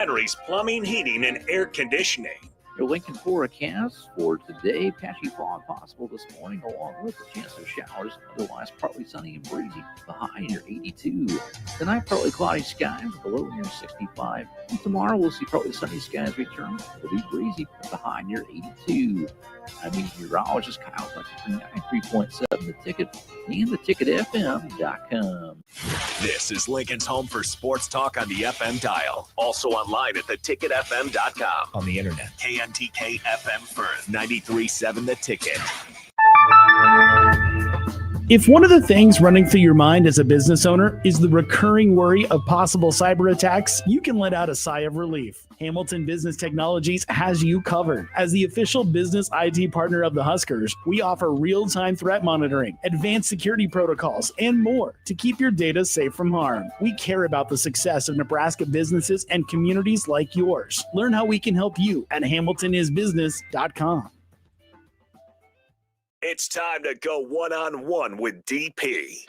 Batteries, plumbing, heating, and air conditioning. Your Lincoln forecast for today: patchy fog possible this morning, along with a chance of showers. Otherwise, partly sunny and breezy. The high near 82. Tonight, partly cloudy skies with the low near 65. And tomorrow, we'll see partly sunny skies return. It'll be breezy with the high near 82. I'm meteorologist Kyle Tucker for 93.7 The Ticket and theticketfm.com. This is Lincoln's home for sports talk on the FM dial. Also online at theticketfm.com. On the internet, KNTK FM Firth, 93.7 The Ticket. If one of the things running through your mind as a business owner is the recurring worry of possible cyber attacks, you can let out a sigh of relief. Hamilton Business Technologies has you covered. As the official business IT partner of the Huskers, we offer real-time threat monitoring, advanced security protocols, and more to keep your data safe from harm. We care about the success of Nebraska businesses and communities like yours. Learn how we can help you at hamiltonisbusiness.com. It's time to go one-on-one with DP.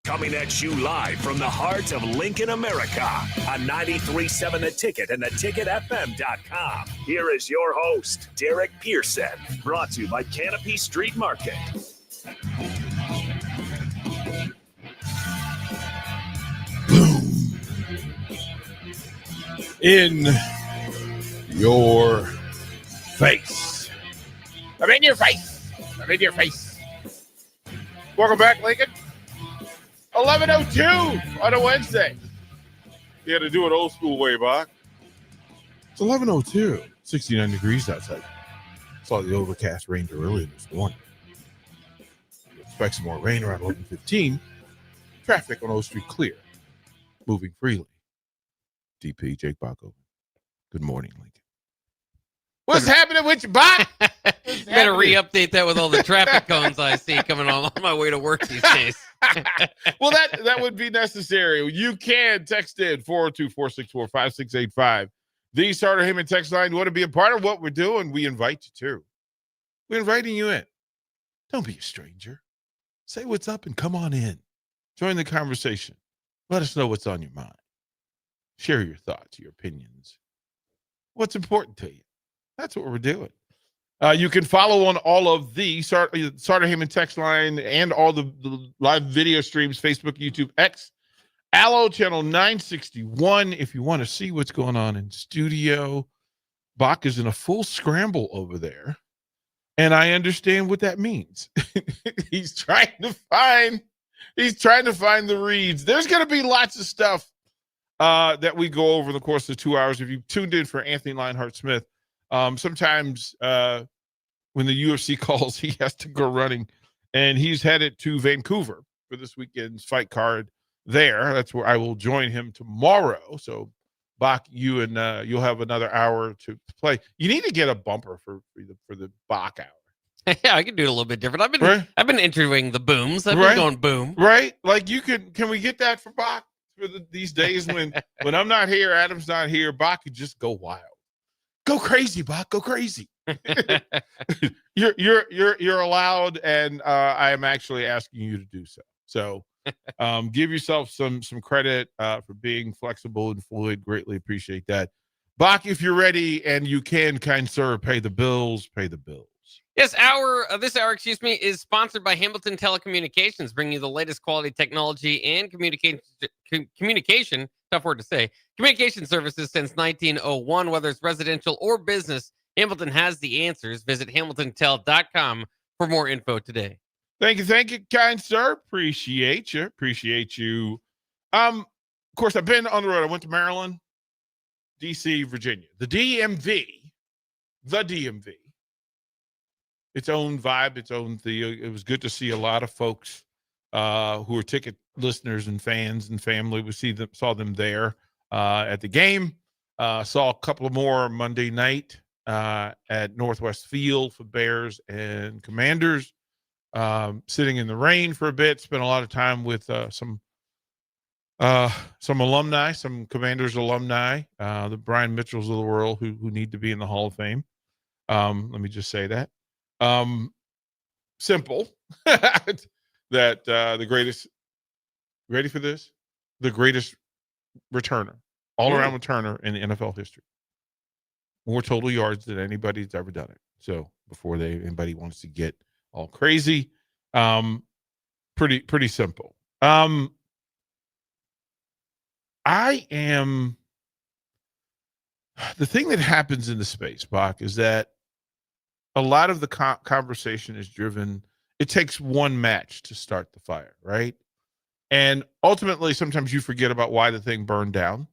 Coming at you live from the heart of Lincoln, America on 93.7 The Ticket and theticketfm.com. Here is your host, Derek Pearson, brought to you by Canopy Street Market. Boom. In your face. I'm in your face. I'm in your face. Welcome back, Lincoln. 11:02 on a Wednesday. You had to do it old school way, Bach. It's 11:02. 69 degrees outside. Saw the overcast range earlier this morning. Expect some more rain around 11:15. Traffic on O Street clear. Moving freely. DP, Jake Baco. Good morning, Lincoln. What's happening with you, Bach? You better re-update that with all the traffic cones I see coming on my way to work these days. Well, that would be necessary. You can text in 402-464-5685. The Starter Heyman text line. You want to be a part of what we're doing? We invite you to. We're inviting you in. Don't be a stranger. Say what's up and come on in. Join the conversation. Let us know what's on your mind. Share your thoughts, your opinions. What's important to you? That's what we're doing. You can follow on all of the Starter Heyman text line and all the live video streams, Facebook, YouTube, X, Allo channel 961. If you want to see what's going on in studio, Bach is in a full scramble over there. And I understand what that means. He's trying to find the reads. There's going to be lots of stuff that we go over in the course of 2 hours. If you tuned in for Anthony Lionheart Smith, sometimes when the UFC calls, he has to go running, and he's headed to Vancouver for this weekend's fight card there. That's where I will join him tomorrow. So, Bach, you and you'll have another hour to play. You need to get a bumper for the Bach hour. Yeah, I can do it a little bit different. I've been interviewing the booms. I've been going boom. Right? Like can we get that for Bach for these days when I'm not here, Adam's not here, Bach could just go wild. Go crazy, Bach. Go crazy. You're allowed, and I am actually asking you to do so. So give yourself some credit for being flexible and fluid. Greatly appreciate that. Bach, if you're ready and you can, kind sir, pay the bills. Yes, this hour, is sponsored by Hamilton Telecommunications, bringing you the latest quality technology and communication, tough word to say, communication services since 1901. Whether it's residential or business, Hamilton has the answers. Visit hamiltontel.com for more info today. Thank you, kind sir. Appreciate you. Of course, I've been on the road. I went to Maryland, D.C., Virginia. The DMV. Its own vibe, its own thing. It was good to see a lot of folks who are ticket listeners and fans and family. We saw them there at the game. Saw a couple of more Monday night at Northwest Field for Bears and Commanders. Sitting in the rain for a bit. Spent a lot of time with some alumni, some Commanders alumni, the Brian Mitchells of the world who need to be in the Hall of Fame. Let me just say that. Simple that the greatest, ready for this? The greatest returner all around with Turner in the NFL history. More total yards than anybody's ever done it. So before anybody wants to get all crazy, pretty simple. The thing that happens in the space, Bach, is that a lot of the conversation is driven. It takes one match to start the fire, right? And ultimately, sometimes you forget about why the thing burned down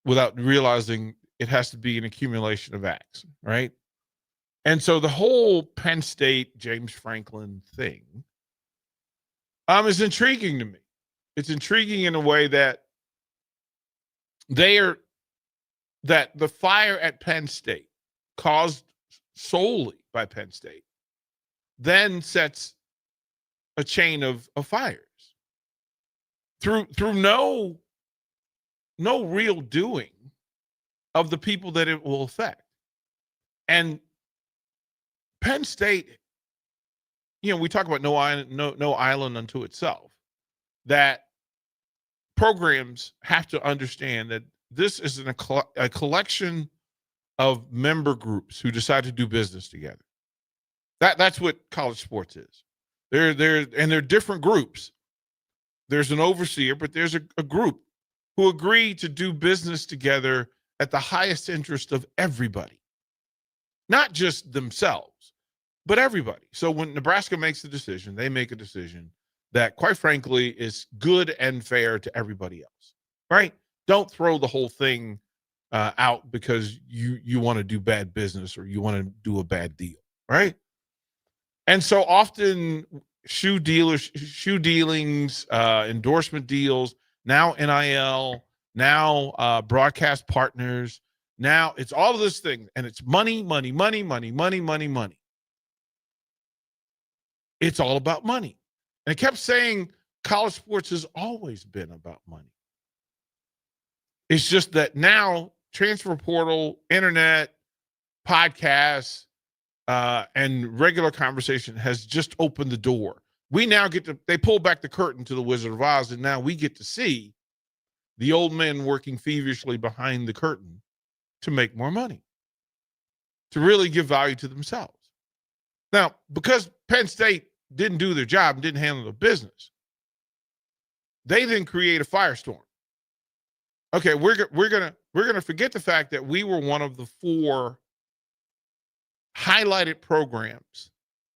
without realizing it has to be an accumulation of acts, right? And so the whole Penn State, James Franklin thing is intriguing to me. It's intriguing in a way that the fire at Penn State, caused solely by Penn State, then sets a chain of fires through no real doing of the people that it will affect. And Penn State, we talk about no island unto itself, that programs have to understand that this is a collection of member groups who decide to do business together. That's what college sports is. They're different groups. There's an overseer, but there's a group who agree to do business together at the highest interest of everybody, not just themselves, but everybody. So when Nebraska makes a decision, they make a decision that, quite frankly, is good and fair to everybody else, right? Don't throw the whole thing out because you want to do bad business or you want to do a bad deal, right? And so often shoe dealings, endorsement deals, now NIL, now broadcast partners, now it's all of this thing, and it's money. It's all about money. And I kept saying college sports has always been about money. It's just that now transfer portal, internet, podcasts, and regular conversation has just opened the door. We now they pull back the curtain to the Wizard of Oz, and now we get to see the old men working feverishly behind the curtain to make more money, to really give value to themselves. Now, because Penn State didn't do their job and didn't handle the business, they then create a firestorm. Okay, we're gonna forget the fact that we were one of the 4 highlighted programs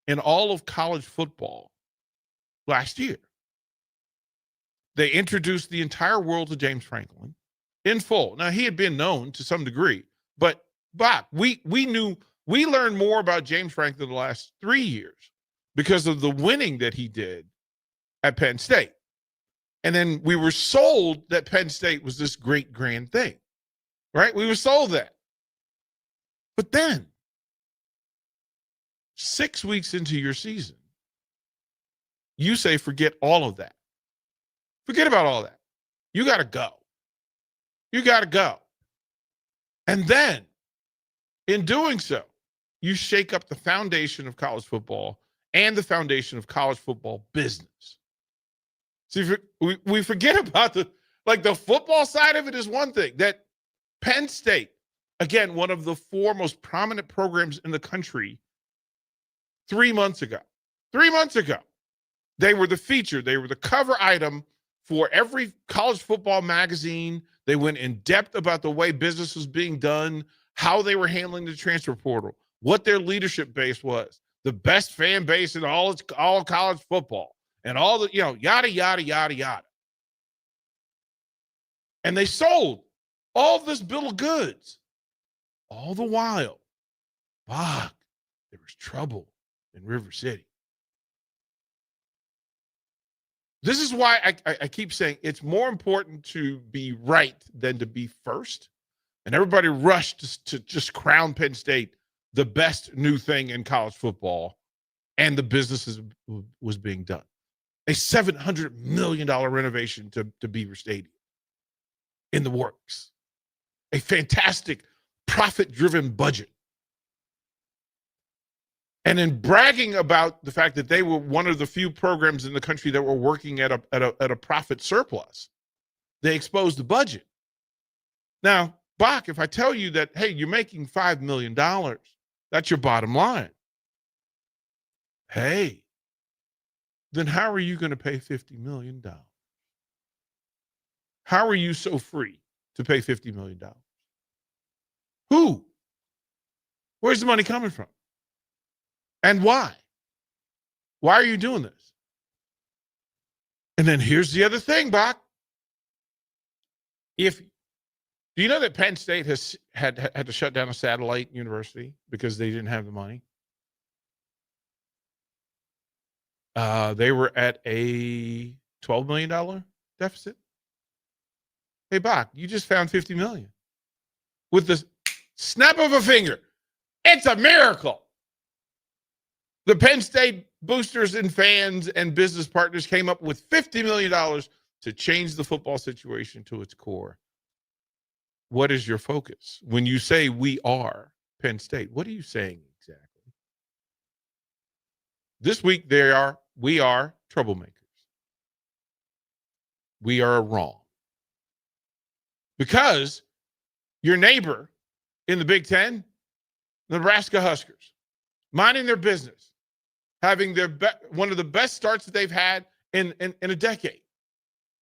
in all of college football last year. They introduced the entire world to James Franklin in full. Now, he had been known to some degree, but Bob, we learned more about James Franklin the last 3 years because of the winning that he did at Penn State. And then we were sold that Penn State was this great grand thing, right? We were sold that. But then 6 weeks into your season, you say, forget all of that. Forget about all that. You got to go. You got to go. And then, in doing so, you shake up the foundation of college football and the foundation of college football business. See, we forget about the football side of it is one thing. That Penn State, again, one of the 4 most prominent programs in the country, 3 months ago, they were the feature. They were the cover item for every college football magazine. They went in depth about the way business was being done, how they were handling the transfer portal, what their leadership base was, the best fan base in all college football, and all the, yada, yada, yada, yada. And they sold all this bill of goods. All the while, there was trouble in River City. This is why I keep saying it's more important to be right than to be first. And everybody rushed to just crown Penn State the best new thing in college football, and the business was being done. A $700 million renovation to Beaver Stadium in the works. A fantastic profit-driven budget. And in bragging about the fact that they were one of the few programs in the country that were working at a profit surplus, They exposed the budget. Now, Bach, if I tell you that, hey, you're making $5 million, that's your bottom line. Hey, then how are you going to pay $50 million? How are you so free to pay $50 million? Who? Where's the money coming from? And why? Why are you doing this? And then here's the other thing, Bach. Do you know that Penn State has had to shut down a satellite university because they didn't have the money? They were at a $12 million deficit. Hey, Bach, you just found $50 million with the snap of a finger. It's a miracle. The Penn State boosters and fans and business partners came up with $50 million to change the football situation to its core. What is your focus? When you say we are Penn State, what are you saying exactly? This week, we are troublemakers. We are wrong. Because your neighbor in the Big Ten, Nebraska Huskers, minding their business, having one of the best starts that they've had in a decade,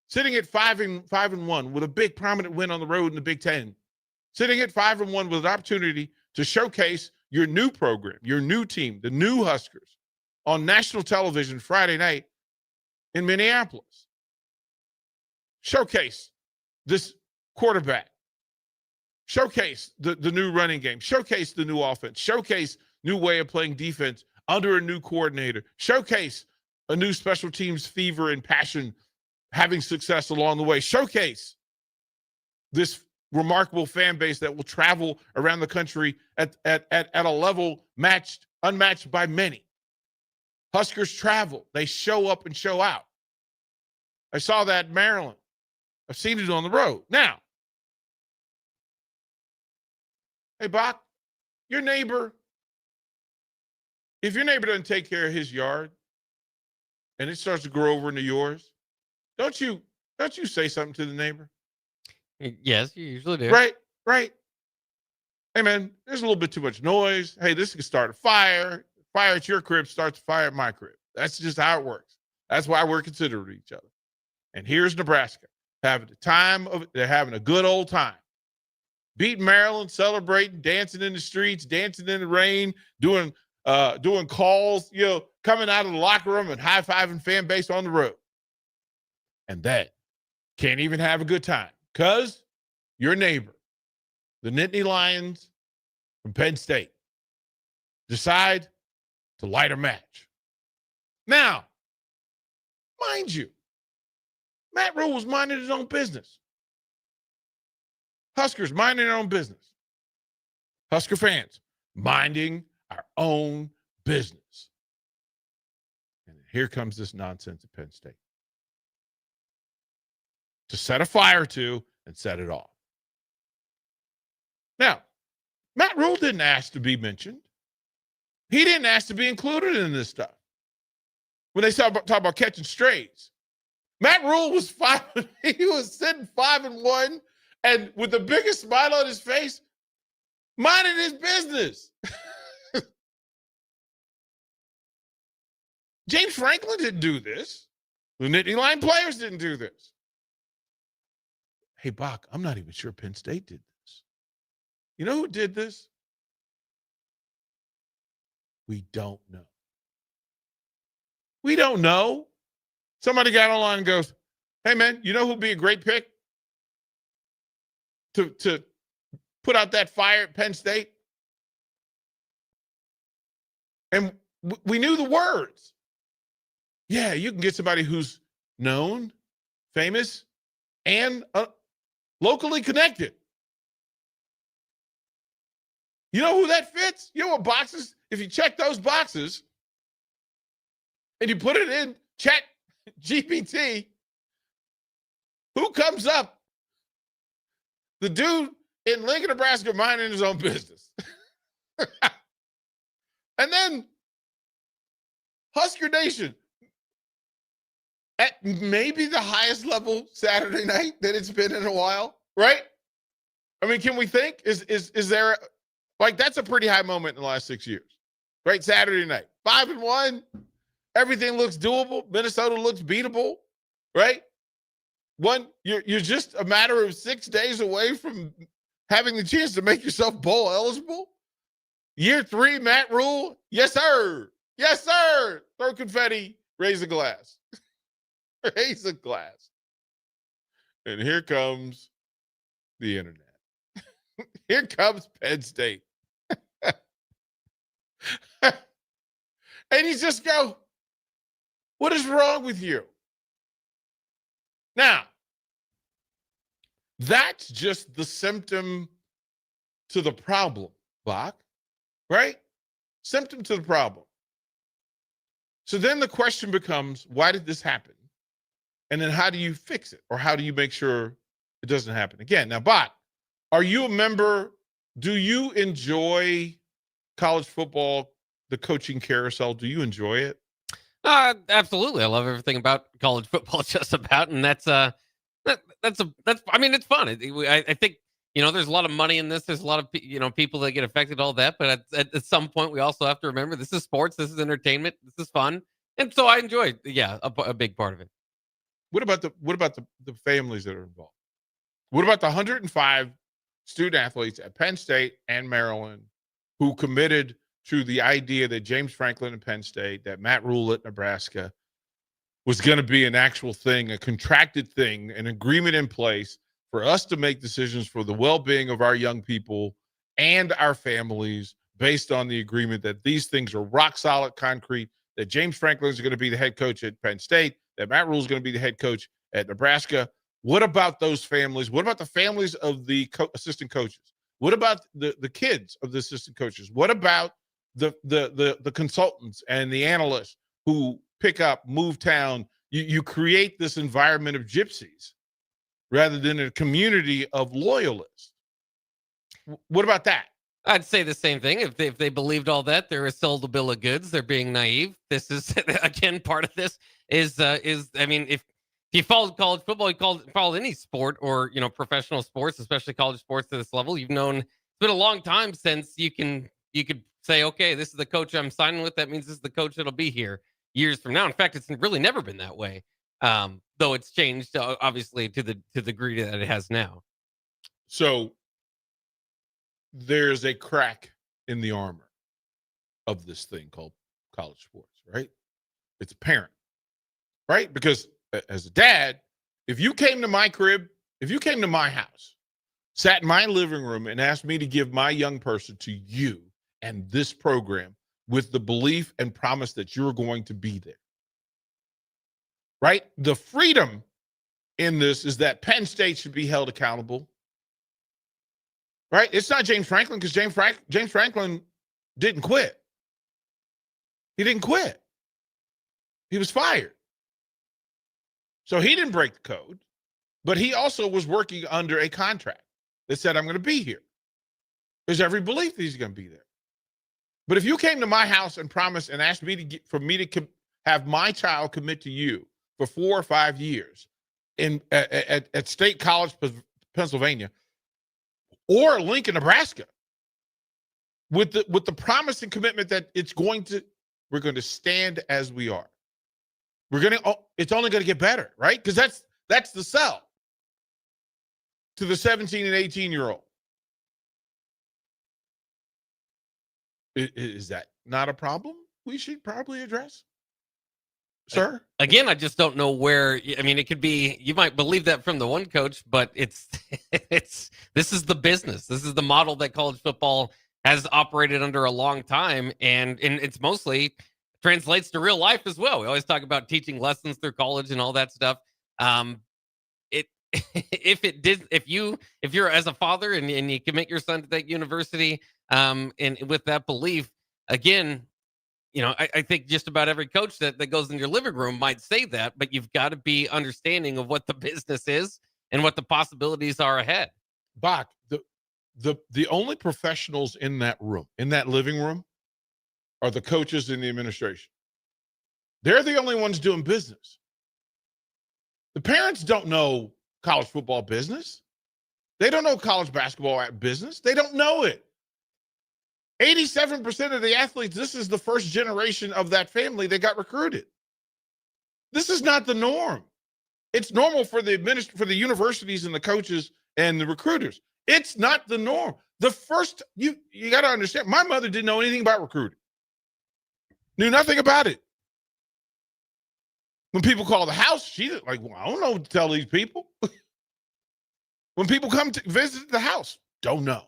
sitting at 5-1 with a big prominent win on the road in the Big Ten, sitting at 5-1 with an opportunity to showcase your new program, your new team, the new Huskers, on national television Friday night in Minneapolis. Showcase this quarterback. Showcase the new running game. Showcase the new offense. Showcase new way of playing defense under a new coordinator. Showcase a new special teams fever and passion, having success along the way. Showcase this remarkable fan base that will travel around the country at a level unmatched by many. Huskers travel. They show up and show out. I saw that in Maryland. I've seen it on the road. Now, hey, Bach, your neighbor, if your neighbor doesn't take care of his yard and it starts to grow over into yours, don't you say something to the neighbor? Yes, you usually do. Right. Hey, man, there's a little bit too much noise. Hey, this could start a fire. Fire at your crib starts a fire at my crib. That's just how it works. That's why we're considerate of each other. And here's Nebraska having they're having a good old time. Beating Maryland, celebrating, dancing in the streets, dancing in the rain, doing calls, coming out of the locker room and high-fiving fan base on the road. And that can't even have a good time because your neighbor, the Nittany Lions from Penn State, decide to light a match. Now, mind you, Matt Rhule was minding his own business. Huskers minding their own business. Husker fans minding our own business. And here comes this nonsense at Penn State to set a fire to and set it off. Now, Matt Rhule didn't ask to be mentioned. He didn't ask to be included in this stuff. When they talk about catching strays, Matt Rhule was he was sitting 5-1 and with the biggest smile on his face, minding his business. James Franklin didn't do this. The Nittany Lion players didn't do this. Hey, Bach, I'm not even sure Penn State did this. You know who did this? We don't know. We don't know. Somebody got online and goes, hey, man, you know who'd be a great pick to put out that fire at Penn State? And we knew the words. Yeah, you can get somebody who's known, famous, and locally connected. You know who that fits? You know what boxes? If you check those boxes and you put it in Chat GPT, who comes up? The dude in Lincoln, Nebraska, minding his own business. And then Husker Nation, at maybe the highest level Saturday night that it's been in a while, right? I mean, can we think? Is there like that's a pretty high moment in the last 6 years, right? Saturday night, 5-1, everything looks doable. Minnesota looks beatable, right? You're just a matter of 6 days away from having the chance to make yourself bowl eligible. Year 3, Matt Rule, yes sir, yes sir. Throw confetti, raise a glass. Raise a glass. And here comes the internet. Here comes Penn State. And you just go, what is wrong with you? Now, that's just the symptom to the problem, Bach, right? Symptom to the problem. So then the question becomes, why did this happen? And then how do you fix it? Or how do you make sure it doesn't happen again? Now, Bach, are you a member? Do you enjoy college football, the coaching carousel? Do you enjoy it? Absolutely. I love everything about college football, just about. And that's I mean, it's fun. I think, there's a lot of money in this. There's a lot of, people that get affected, all that. But at some point, we also have to remember this is sports. This is entertainment. This is fun. And so I enjoy, a big part of it. What about the families that are involved? What about the 105 student athletes at Penn State and Maryland who committed to the idea that James Franklin at Penn State, that Matt Rule at Nebraska was going to be an actual thing, a contracted thing, an agreement in place for us to make decisions for the well-being of our young people and our families based on the agreement that these things are rock solid concrete, that James Franklin is going to be the head coach at Penn State, that Matt Rule is going to be the head coach at Nebraska. What about those families? What about the families of the assistant coaches? What about the kids of the assistant coaches? What about the consultants and the analysts who pick up, move town? You create this environment of gypsies rather than a community of loyalists. What about that? I'd say the same thing. If they believed all that, they're a sold a bill of goods. They're being naive. This is again part of this is I mean, if you followed college football, you followed any sport or professional sports, especially college sports to this level, you've known it's been a long time since you could say, okay, this is the coach I'm signing with. That means this is the coach that'll be here years from now. In fact, it's really never been that way. Though it's changed obviously to the degree that it has now. So there's a crack in the armor of this thing called college sports, right? It's apparent, right? Because as a dad, if you came to my crib, if you came to my house, sat in my living room and asked me to give my young person to you and this program with the belief and promise that you're going to be there, right? The freedom in this is that Penn State should be held accountable, right? It's not James Franklin, because James Franklin didn't quit. He didn't quit. He was fired. So he didn't break the code, but he also was working under a contract that said, I'm going to be here. There's every belief that he's going to be there. But if you came to my house and promised and asked me to have my child commit to you for 4 or 5 years at State College, Pennsylvania, or Lincoln, Nebraska, with the promise and commitment that we're going to stand as we are. It's only going to get better, right? Because that's the sell to the 17 and 18-year-old. Is that not a problem we should probably address, sir? Again, I just don't know where. I mean, it could be. You might believe that from the one coach, but this is the business. This is the model that college football has operated under a long time, and it's mostly translates to real life as well. We always talk about teaching lessons through college and all that stuff. If you're as a father and you commit your son to that university, and with that belief, again, I think just about every coach that goes in your living room might say that, but you've got to be understanding of what the business is and what the possibilities are ahead. Bach, the only professionals in that room, in that living room, are the coaches and the administration. They're the only ones doing business. The parents don't know college football business. They don't know college basketball business. They don't know it. 87% of the athletes, this is the first generation of that family that got recruited. This is not the norm. It's normal for the universities and the coaches and the recruiters. It's not the norm. The first, you got to understand, my mother didn't know anything about recruiting. Knew nothing about it. When people call the house, she like, well, I don't know what to tell these people. When people come to visit the house, don't know.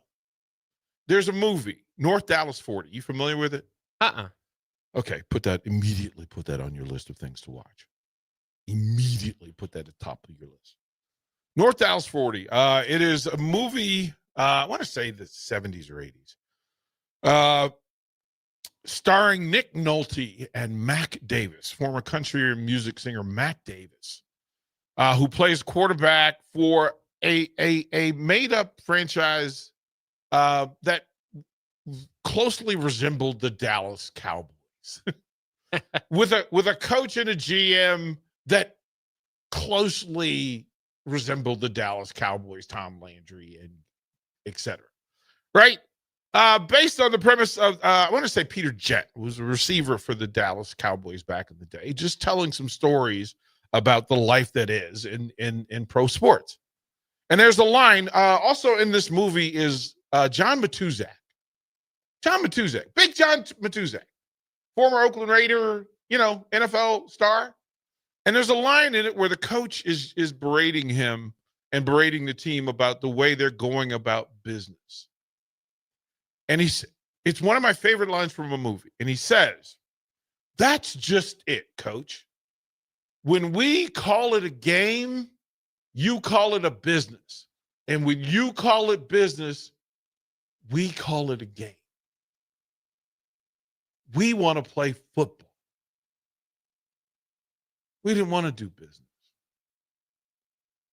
There's a movie, North Dallas 40. You familiar with it? Okay, immediately put that on your list of things to watch. Immediately put that at the top of your list. North Dallas 40. It is a movie, I want to say the 70s or 80s. Starring Nick Nolte and Mac Davis, former country music singer Mac Davis, who plays quarterback for a made-up franchise that closely resembled the Dallas Cowboys, with a coach and a GM that closely resembled the Dallas Cowboys, Tom Landry, and et cetera. Right? Based on the premise of, I want to say Peter Jett, who was a receiver for the Dallas Cowboys back in the day, just telling some stories about the life that is in pro sports. And there's a line, also in this movie is John Matuszak. John Matuszak, big John Matuszak, former Oakland Raider, NFL star. And there's a line in it where the coach is berating him and berating the team about the way they're going about business. And it's one of my favorite lines from a movie. And he says, "That's just it, coach. When we call it a game, you call it a business. And when you call it business, we call it a game. We want to play football. We didn't want to do business."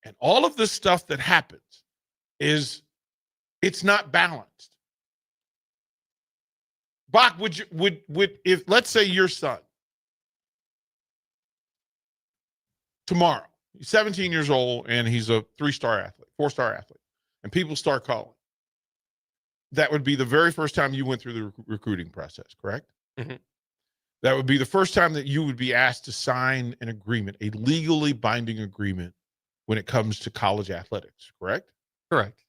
And all of this stuff that happens it's not balanced. Bach, would if let's say your son tomorrow, he's 17 years old and he's a 3-star athlete, 4-star athlete, and people start calling, that would be the very first time you went through the recruiting process, correct? Mm-hmm. That would be the first time that you would be asked to sign an agreement, a legally binding agreement when it comes to college athletics, correct? Correct.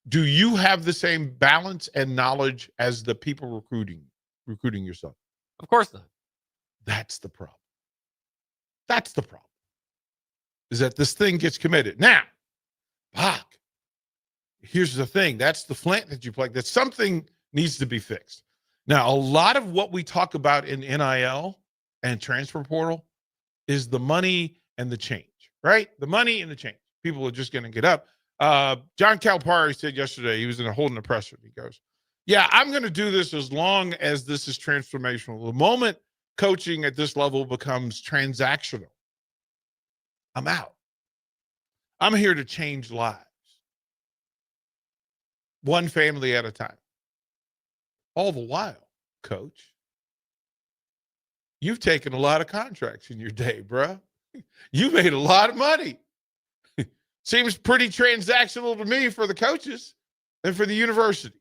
Do you have the same balance and knowledge as the people recruiting your son? Of course not. That's the problem. That's the problem. Is that this thing gets committed. Now, Bach, here's the thing. That's the flint that you play. That something needs to be fixed. Now, a lot of what we talk about in NIL and transfer portal is the money and the change, right? The money and the change. People are just going to get up. John Calipari said yesterday, he was holding a presser. He goes, "Yeah, I'm going to do this as long as this is transformational. The moment coaching at this level becomes transactional, I'm out. I'm here to change lives. One family at a time. All the while, coach, you've taken a lot of contracts in your day, bro. You made a lot of money. Seems pretty transactional to me for the coaches and for the universities.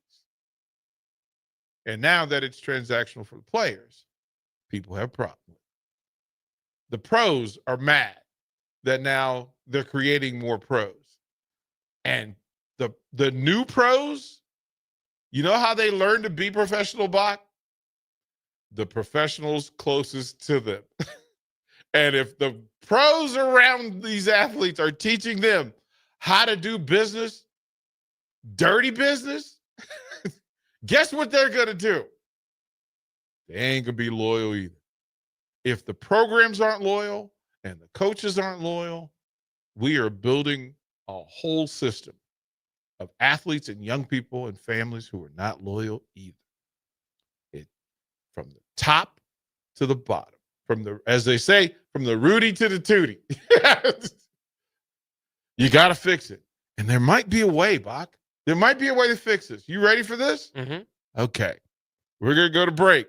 And now that it's transactional for the players, people have problems. The pros are mad that now they're creating more pros. And the new pros, you know how they learn to be professional, Bach? The professionals closest to them. And if the pros around these athletes are teaching them how to do business, dirty business, guess what they're going to do? They ain't going to be loyal either. If the programs aren't loyal and the coaches aren't loyal, we are building a whole system of athletes and young people and families who are not loyal either. From the top to the bottom. As they say, from the Rudy to the Tootie. You got to fix it. And there might be a way, Bach. There might be a way to fix this. You ready for this? Mm-hmm. Okay. We're going to go to break.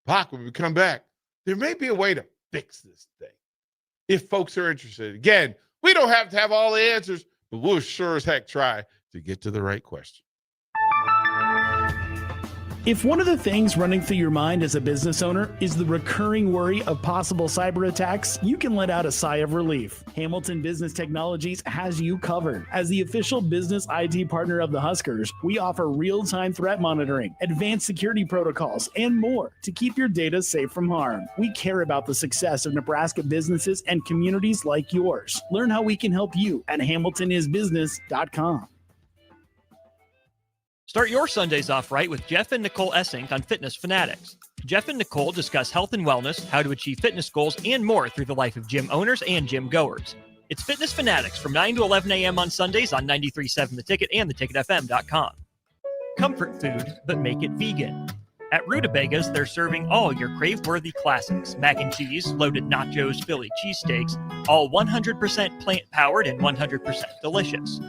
Bach, when we come back, there may be a way to fix this thing. if folks are interested. Again, we don't have to have all the answers, but we'll sure as heck try to get to the right question. If one of the things running through your mind as a business owner is the recurring worry of possible cyber attacks, you can let out a sigh of relief. Hamilton Business Technologies has you covered. As the official business IT partner of the Huskers, we offer real-time threat monitoring, advanced security protocols, and more to keep your data safe from harm. We care about the success of Nebraska businesses and communities like yours. Learn how we can help you at hamiltonisbusiness.com. Start your Sundays off right with Jeff and Nicole Essink on Fitness Fanatics. Jeff and Nicole discuss health and wellness, how to achieve fitness goals, and more through the life of gym owners and gym goers. It's Fitness Fanatics from 9 to 11 a.m. on Sundays on 93.7 The Ticket and theticketfm.com. Comfort food, but make it vegan. At Rutabagas, they're serving all your crave-worthy classics. Mac and cheese, loaded nachos, Philly cheesesteaks, all 100% plant-powered and 100% delicious.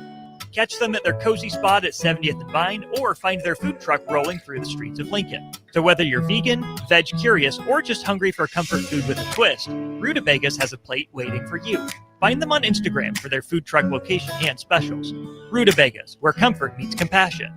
Catch them at their cozy spot at 70th and Vine, or find their food truck rolling through the streets of Lincoln. So whether you're vegan, veg curious, or just hungry for comfort food with a twist, Rutabagas has a plate waiting for you. Find them on Instagram for their food truck location and specials. Rutabagas, where comfort meets compassion.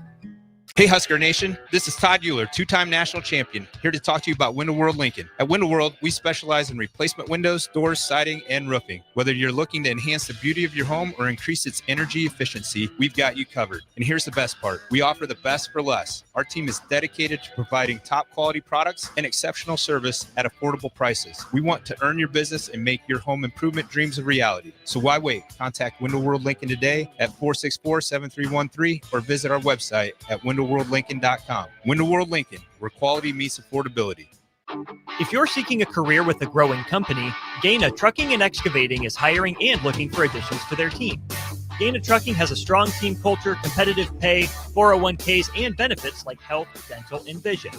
Hey Husker Nation, this is Todd Euler, two-time national champion, here to talk to you about Window World Lincoln. At Window World, we specialize in replacement windows, doors, siding, and roofing. Whether you're looking to enhance the beauty of your home or increase its energy efficiency, we've got you covered. And here's the best part. We offer the best for less. Our team is dedicated to providing top quality products and exceptional service at affordable prices. We want to earn your business and make your home improvement dreams a reality. So why wait? Contact Window World Lincoln today at 464-7313 or visit our website at windowworldlincoln.com. Window World Lincoln, where quality meets affordability. If you're seeking a career with a growing company, Gaina Trucking and Excavating is hiring and looking for additions to their team. Gaina Trucking has a strong team culture, competitive pay, 401ks, and benefits like health, dental, and vision.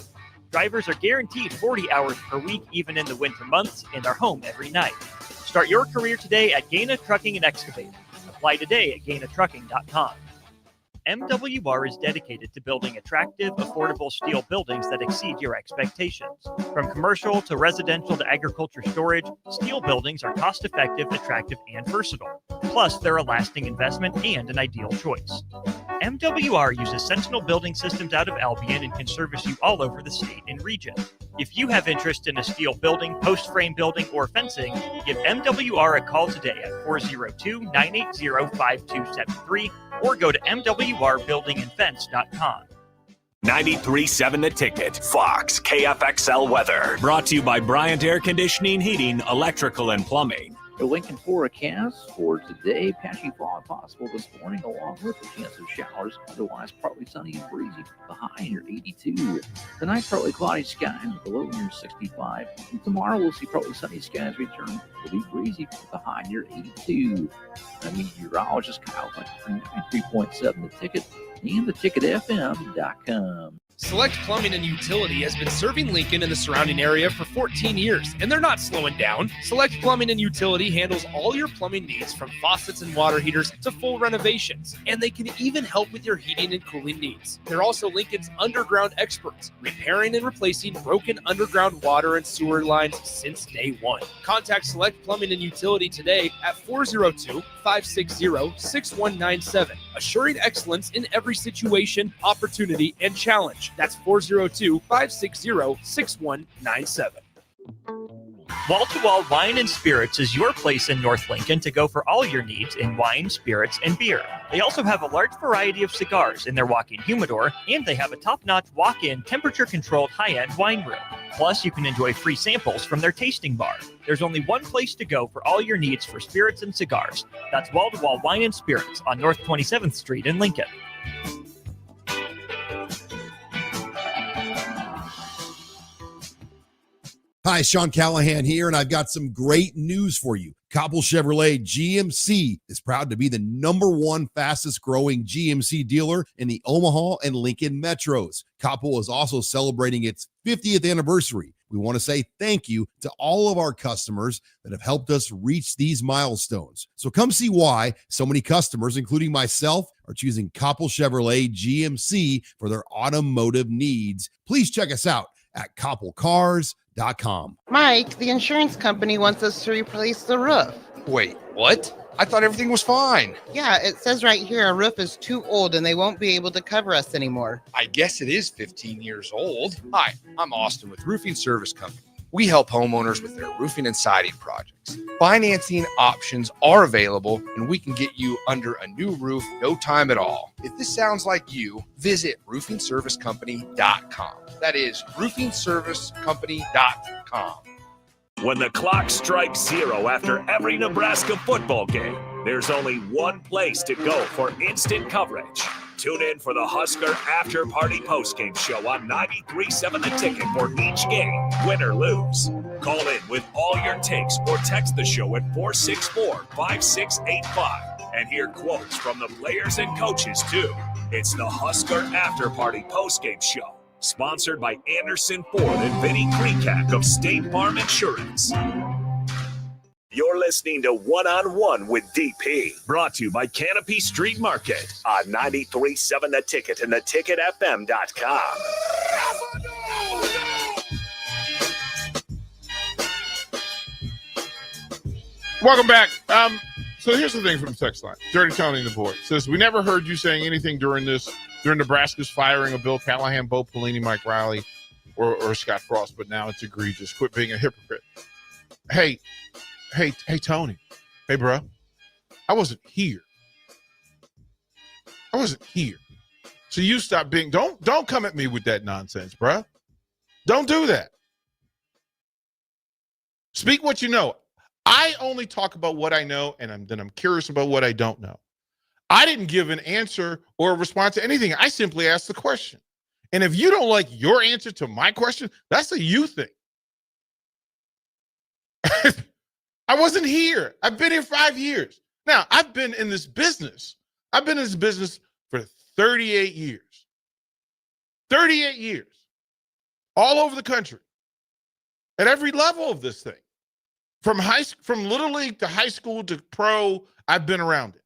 Drivers are guaranteed 40 hours per week, even in the winter months, and are home every night. Start your career today at Gaina Trucking and Excavating. Apply today at gainatrucking.com. MWR is dedicated to building attractive, affordable steel buildings that exceed your expectations. From commercial to residential to agriculture storage, steel buildings are cost-effective, attractive, and versatile. Plus, they're a lasting investment and an ideal choice. MWR uses Sentinel Building Systems out of Albion and can service you all over the state and region. If you have interest in a steel building, post-frame building, or fencing, give MWR a call today at 402-980-5273 or go to mwrbuildingandfence.com. 93.7 The Ticket, Fox, KFXL weather. Brought to you by Bryant Air Conditioning, Heating, Electrical, and Plumbing. The Lincoln forecast for today, patchy fog possible this morning, along with a chance of showers. Otherwise, partly sunny and breezy. The high near 82. Tonight, partly cloudy skies with the low near 65. And tomorrow, we'll see partly sunny skies return. It'll be breezy with the high near 82. I'm meteorologist Kyle Hunter from 93.7 The Ticket and theticketfm.com. Select Plumbing and Utility has been serving Lincoln and the surrounding area for 14 years, and they're not slowing down. Select Plumbing and Utility handles all your plumbing needs, from faucets and water heaters to full renovations, and they can even help with your heating and cooling needs. They're also Lincoln's underground experts, repairing and replacing broken underground water and sewer lines since day one. Contact Select Plumbing and Utility today at 402-560-6197, assuring excellence in every situation, opportunity, and challenge. That's 402-560-6197. Wall-to-Wall Wine and Spirits is your place in North Lincoln to go for all your needs in wine, spirits, and beer. They also have a large variety of cigars in their walk-in humidor, and they have a top-notch walk-in temperature-controlled high-end wine room. Plus, you can enjoy free samples from their tasting bar. There's only one place to go for all your needs for spirits and cigars. That's Wall-to-Wall Wine and Spirits on North 27th Street in Lincoln. Hi, Sean Callahan here, and I've got some great news for you. Copple Chevrolet GMC is proud to be the #1 fastest growing GMC dealer in the Omaha and Lincoln metros. Copple is also celebrating its 50th anniversary. We want to say thank you to all of our customers that have helped us reach these milestones. So come see why so many customers, including myself, are choosing Copple Chevrolet GMC for their automotive needs. Please check us out at copplecars.com. roofingservicecompany.com. Mike, the insurance company wants us to replace the roof. Wait, what? I thought everything was fine. Yeah, it says right here our roof is too old and they won't be able to cover us anymore. I guess it is 15 years old. Hi, I'm Austin with Roofing Service Company. We help homeowners with their roofing and siding projects. Financing options are available, and we can get you under a new roof no time at all. If this sounds like you, visit roofingservicecompany.com. That is roofingservicecompany.com. When the clock strikes 0 after every Nebraska football game, there's only one place to go for instant coverage. Tune in for the Husker After Party Postgame Show on 93.7 The Ticket for each game, win or lose. Call in with all your takes or text the show at 464-5685 and hear quotes from the players and coaches, too. It's the Husker After Party Postgame Show, sponsored by Anderson Ford and Vinny Krikak of State Farm Insurance. You're listening to One on One with DP, brought to you by Canopy Street Market on 93.7 The Ticket and theticketfm.com. Welcome back. So here's the thing from the text line. Dirty Tony on the board says, we never heard you saying anything during Nebraska's firing of Bill Callahan, Bo Pelini, Mike Riley, or Scott Frost, but now it's egregious. Quit being a hypocrite. Hey, Tony. Hey, bro. I wasn't here. So you stop being, don't come at me with that nonsense, bro. Don't do that. Speak what you know. I only talk about what I know, and then I'm curious about what I don't know. I didn't give an answer or a response to anything. I simply asked the question. And if you don't like your answer to my question, that's a you thing. I wasn't here. I've been here 5 years. Now, I've been in this business for 38 years. 38 years. All over the country. At every level of this thing. From little league to high school to pro, I've been around it.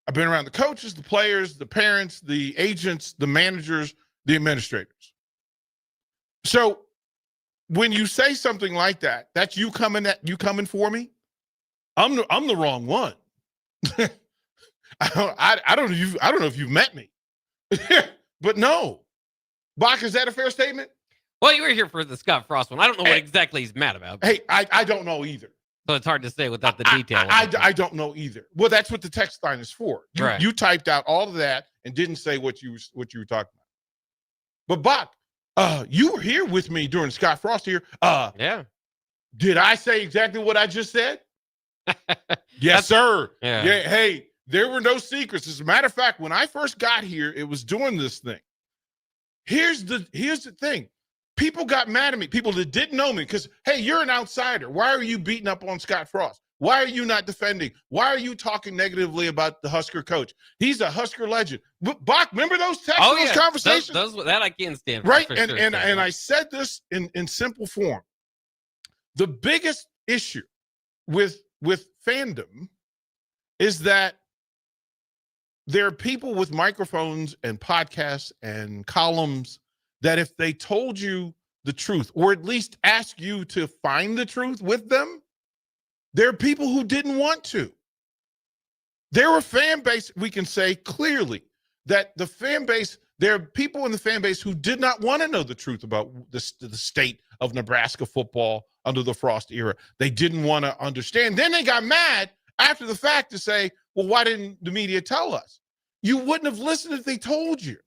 I've been around the coaches, the players, the parents, the agents, the managers, the administrators. So when you say something like that, that's you coming for me. I'm the wrong one. I don't know if you've met me, but no. Bach, is that a fair statement? Well, you were here for the Scott Frost one. I don't know what exactly he's mad about. Hey, I don't know either. So it's hard to say without the detail. I don't know either. Well, that's what the text line is for. Right. You typed out all of that and didn't say what you were talking about. But Bach, you were here with me during Scott Frost here. Yeah. Did I say exactly what I just said? Yes, sir. Yeah. Hey, there were no secrets. As a matter of fact, when I first got here, it was doing this thing. Here's the thing. People got mad at me, people that didn't know me, because, hey, you're an outsider. Why are you beating up on Scott Frost? Why are you not defending? Why are you talking negatively about the Husker coach? He's a Husker legend. Bach, remember those texts, those conversations? Those that I can't stand for. Right, for and sure. I said this in simple form. The biggest issue with fandom is that there are people with microphones and podcasts and columns that if they told you the truth, or at least ask you to find the truth with them, there are people who didn't want to. There were fan base, we can say clearly that the fan base, there are people in the fan base who did not want to know the truth about the state of Nebraska football under the Frost era. They didn't want to understand. Then they got mad after the fact to say, well, why didn't the media tell us? You wouldn't have listened if they told you.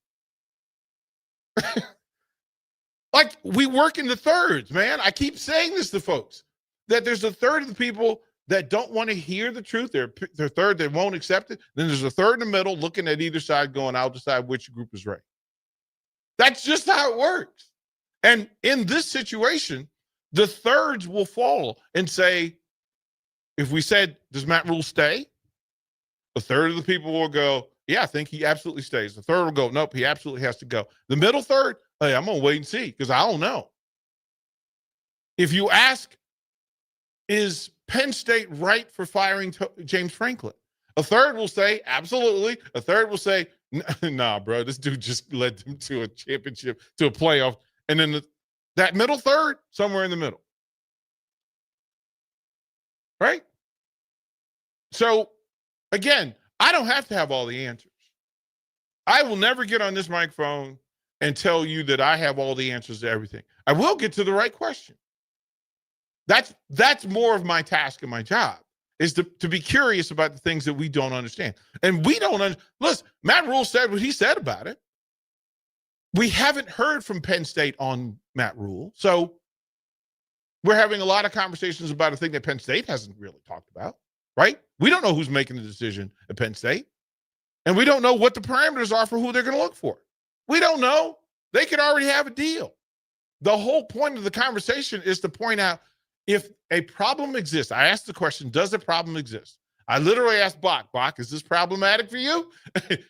Like, we work in the thirds, man. I keep saying this to folks, that there's a third of the people that don't want to hear the truth. They're third, they won't accept it. Then there's a third in the middle looking at either side going, I'll decide which group is right. That's just how it works. And in this situation, the thirds will fall and say, if we said, does Matt Rhule stay? A third of the people will go, yeah, I think he absolutely stays. The third will go, nope, he absolutely has to go. The middle third, hey, I'm going to wait and see because I don't know. If you ask, is Penn State right for firing James Franklin? A third will say, absolutely. A third will say, nah, bro, this dude just led them to a championship, to a playoff. And then That middle third, somewhere in the middle. Right? So, again, I don't have to have all the answers. I will never get on this microphone and tell you that I have all the answers to everything. I will get to the right question. That's more of my task and my job, is to be curious about the things that we don't understand. And we don't listen, Matt Rule said what he said about it. We haven't heard from Penn State on Matt Rule. So we're having a lot of conversations about a thing that Penn State hasn't really talked about, right? We don't know who's making the decision at Penn State. And we don't know what the parameters are for who they're going to look for. We don't know. They could already have a deal. The whole point of the conversation is to point out if a problem exists. I asked the question, does a problem exist? I literally asked Bach, is this problematic for you?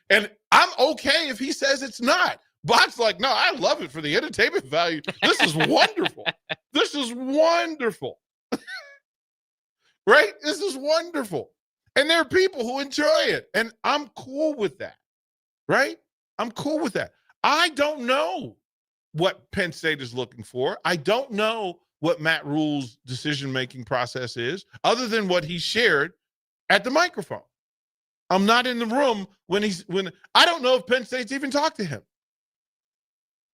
And I'm okay if he says it's not. Bach's like, no, I love it for the entertainment value. This is wonderful. This is wonderful. Right? This is wonderful. And there are people who enjoy it. And I'm cool with that. Right? I'm cool with that. I don't know what Penn State is looking for. I don't know what Matt Rule's decision-making process is, other than what he shared at the microphone. I'm not in the room when I don't know if Penn State's even talked to him.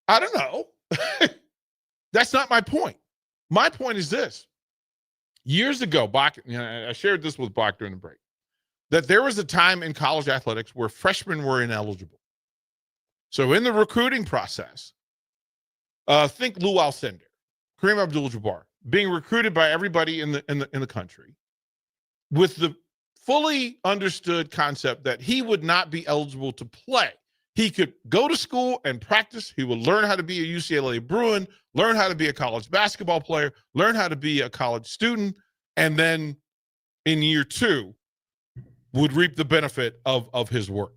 I don't know. That's not my point. My point is this. Years ago, Bach, I shared this with Bach during the break, that there was a time in college athletics where freshmen were ineligible. So in the recruiting process, think Lou Alcindor, Kareem Abdul-Jabbar, being recruited by everybody in the country with the fully understood concept that he would not be eligible to play. He could go to school and practice. He would learn how to be a UCLA Bruin, learn how to be a college basketball player, learn how to be a college student, and then in year 2 would reap the benefit of his work.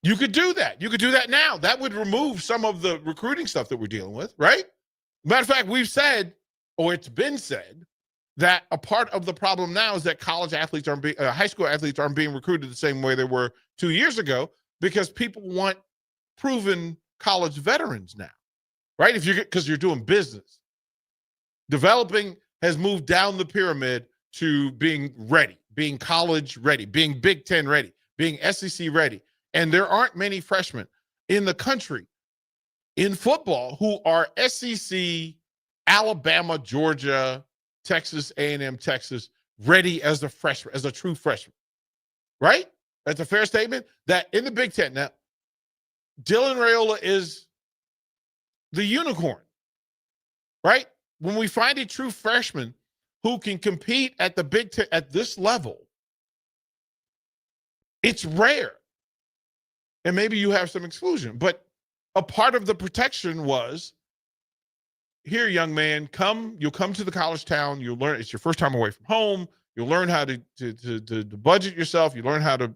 You could do that. You could do that now. That would remove some of the recruiting stuff that we're dealing with, right? Matter of fact, we've said, or it's been said, that a part of the problem now is that college athletes high school athletes aren't being recruited the same way they were 2 years ago because people want proven college veterans now, right? Because you're doing business. Developing has moved down the pyramid to being ready, being college ready, being Big Ten ready, being SEC ready. And there aren't many freshmen in the country in football who are SEC, Alabama, Georgia, Texas, A&M, Texas, ready as a freshman, as a true freshman, right? That's a fair statement. That in the Big Ten, now, Dylan Raiola is the unicorn, right? When we find a true freshman who can compete at the Big Ten at this level, it's rare. And maybe you have some exclusion, but a part of the protection was, here, young man, you'll come to the college town. You'll learn, it's your first time away from home. You'll learn how to budget yourself. You learn how to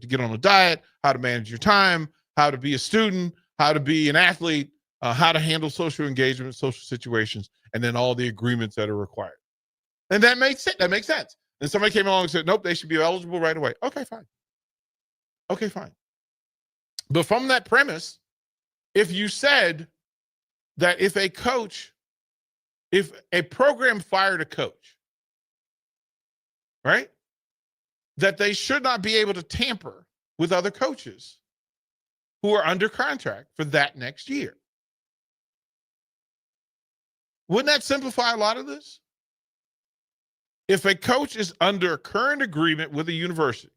get on a diet, how to manage your time, how to be a student, how to be an athlete, how to handle social engagement, social situations, and then all the agreements that are required. And that makes sense. That makes sense. And somebody came along and said, nope, they should be eligible right away. Okay, fine. Okay, fine. But from that premise, if you said that if a program fired a coach, right, that they should not be able to tamper with other coaches who are under contract for that next year. Wouldn't that simplify a lot of this? If a coach is under a current agreement with a university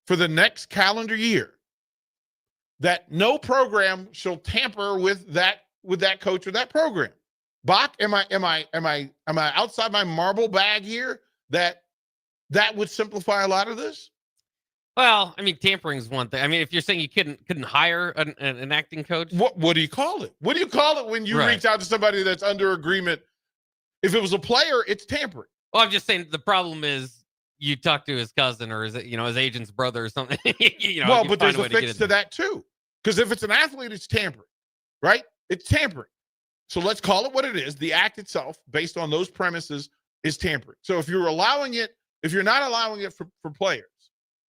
for the next calendar year, that no program shall tamper with that coach or that program. Bach, am I outside my marble bag here that would simplify a lot of this? Well, I mean, tampering is one thing. I mean, if you're saying you couldn't hire an acting coach, what do you call it? What do you call it when you reach out to somebody that's under agreement? If it was a player, it's tampering. Well, I'm just saying the problem is you talk to his cousin or his agent's brother or something. Well, but there's a fix to that too. Because if it's an athlete, it's tampering, right? It's tampering. So let's call it what it is. The act itself, based on those premises, is tampering. So if you're not allowing it for players,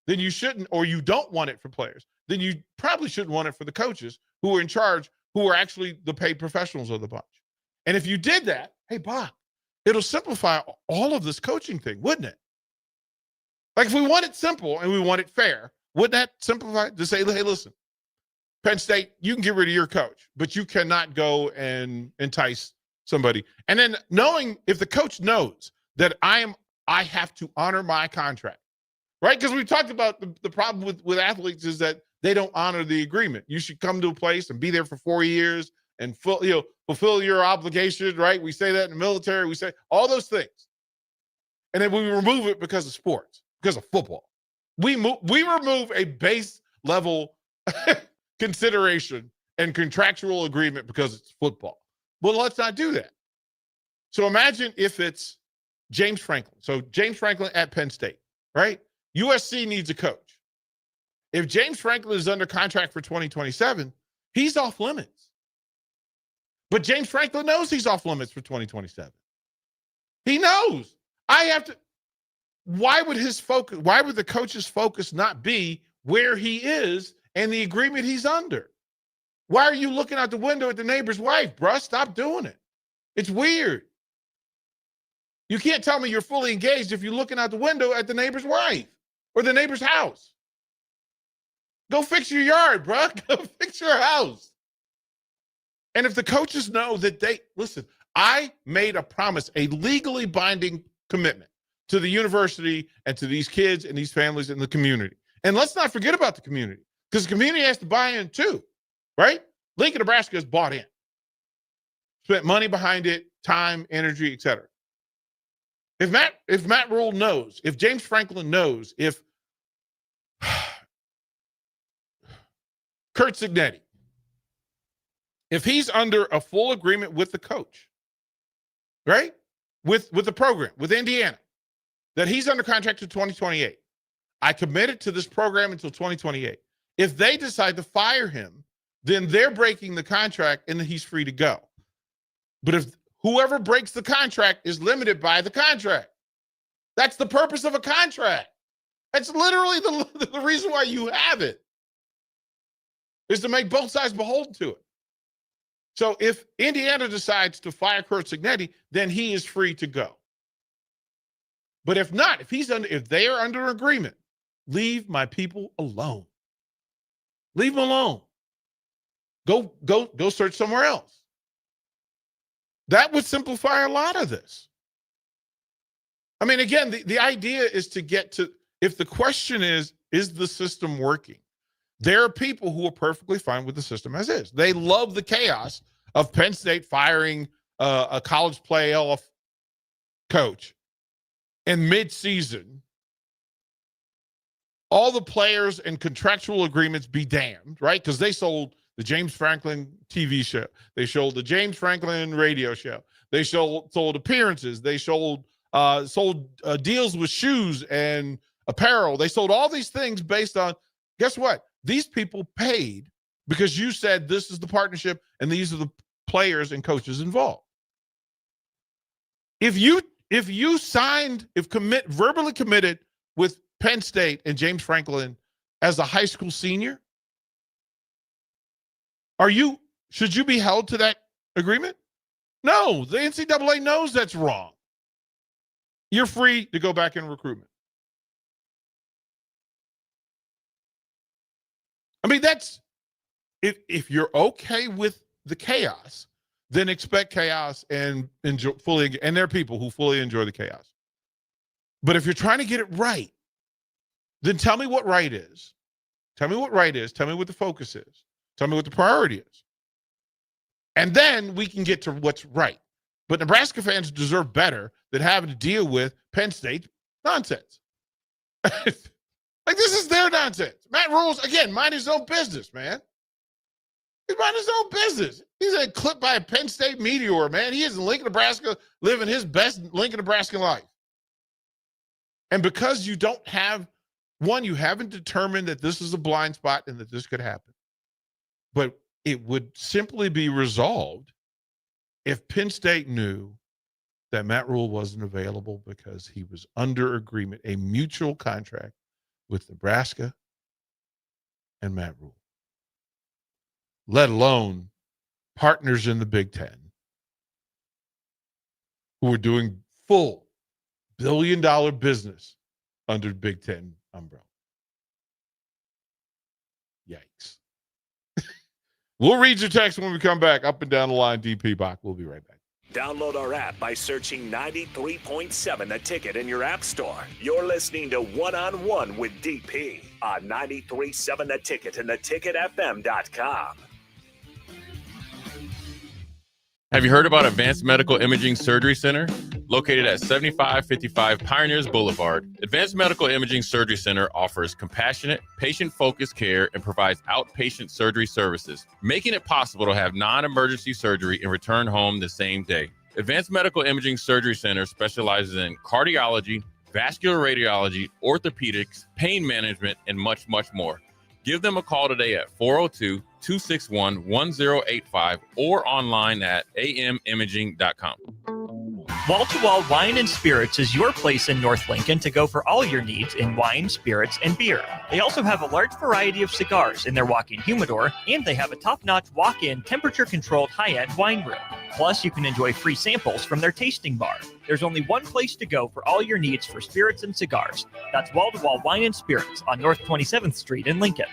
then you shouldn't, or you don't want it for players, then you probably shouldn't want it for the coaches who are in charge, who are actually the paid professionals of the bunch. And if you did that, hey, Bob, it'll simplify all of this coaching thing, wouldn't it? Like if we want it simple and we want it fair, wouldn't that simplify to say, hey, listen, Penn State, you can get rid of your coach, but you cannot go and entice somebody. And then knowing if the coach knows that I have to honor my contract, right? Because we talked about the problem with athletes is that they don't honor the agreement. You should come to a place and be there for 4 years and fulfill your obligations, right? We say that in the military. We say all those things. And then we remove it because of sports, because of football. We remove a base level consideration and contractual agreement because it's football. Well, let's not do that. So imagine if it's James Franklin. So James Franklin at Penn State, right? USC needs a coach. If James Franklin is under contract for 2027, he's off limits. But James Franklin knows he's off limits for 2027. He knows. Why would the coach's focus not be where he is and the agreement he's under? Why are you looking out the window at the neighbor's wife, bruh? Stop doing it. It's weird. You can't tell me you're fully engaged if you're looking out the window at the neighbor's wife or the neighbor's house. Go fix your yard, bruh. Go fix your house. And if the coaches know that listen, I made a promise, a legally binding commitment to the university and to these kids and these families in the community. And let's not forget about the community, because the community has to buy in too, right? Lincoln, Nebraska has bought in, spent money behind it, time, energy, et cetera. If Matt Rule knows, if James Franklin knows, if Curt Cignetti, if he's under a full agreement with the coach, right? With the program, with Indiana, that he's under contract to 2028. I committed to this program until 2028. If they decide to fire him, then they're breaking the contract and then he's free to go. But if whoever breaks the contract is limited by the contract, that's the purpose of a contract. That's literally the reason why you have it, is to make both sides beholden to it. So if Indiana decides to fire Curt Cignetti, then he is free to go. But if not, if they are under agreement, leave my people alone. Leave them alone. Go search somewhere else. That would simplify a lot of this. I mean, again, the idea is to get to, if the question is the system working? There are people who are perfectly fine with the system as is. They love the chaos of Penn State firing a college playoff coach in mid-season. All the players and contractual agreements be damned, right? Because they sold the James Franklin TV show. They sold the James Franklin radio show. They sold appearances. They sold deals with shoes and apparel. They sold all these things based on, guess what? These people paid because you said this is the partnership and these are the players and coaches involved. If you verbally committed with Penn State and James Franklin as a high school senior, should you be held to that agreement? No, the NCAA knows that's wrong. You're free to go back in recruitment. I mean, that's, if you're okay with the chaos, then expect chaos and enjoy fully. And there are people who fully enjoy the chaos. But if you're trying to get it right, then tell me what right is. Tell me what right is. Tell me what the focus is. Tell me what the priority is. And then we can get to what's right. But Nebraska fans deserve better than having to deal with Penn State nonsense. Like, this is their nonsense. Matt Rule's, again, mind his own business, man. He's minding his own business. He's a clip by a Penn State meteor, man. He is in Lincoln, Nebraska, living his best Lincoln, Nebraska life. And because you don't have, you haven't determined that this is a blind spot and that this could happen. But it would simply be resolved if Penn State knew that Matt Rule wasn't available because he was under agreement, a mutual contract with Nebraska and Matt Rule. Let alone partners in the Big Ten who are doing full billion-dollar business under the Big Ten umbrella. Yikes. We'll read your text when we come back. Up and down the line, DP Bach. We'll be right back. Download our app by searching 93.7 The Ticket in your app store. You're listening to One-on-One with DP on 93.7 The Ticket and theticketfm.com. Have you heard about Advanced Medical Imaging Surgery Center? Located at 7555 Pioneers Boulevard, Advanced Medical Imaging Surgery Center offers compassionate, patient-focused care and provides outpatient surgery services, making it possible to have non-emergency surgery and return home the same day. Advanced Medical Imaging Surgery Center specializes in cardiology, vascular radiology, orthopedics, pain management, and much, much more. Give them a call today at 402-261-1085 or online at amimaging.com. Wall to Wall Wine and Spirits is your place in North Lincoln to go for all your needs in wine, spirits, and beer. They also have a large variety of cigars in their walk-in humidor, and they have a top-notch walk-in temperature-controlled high-end wine room. Plus, you can enjoy free samples from their tasting bar. There's only one place to go for all your needs for spirits and cigars. That's Wall to Wall Wine and Spirits on North 27th Street in Lincoln.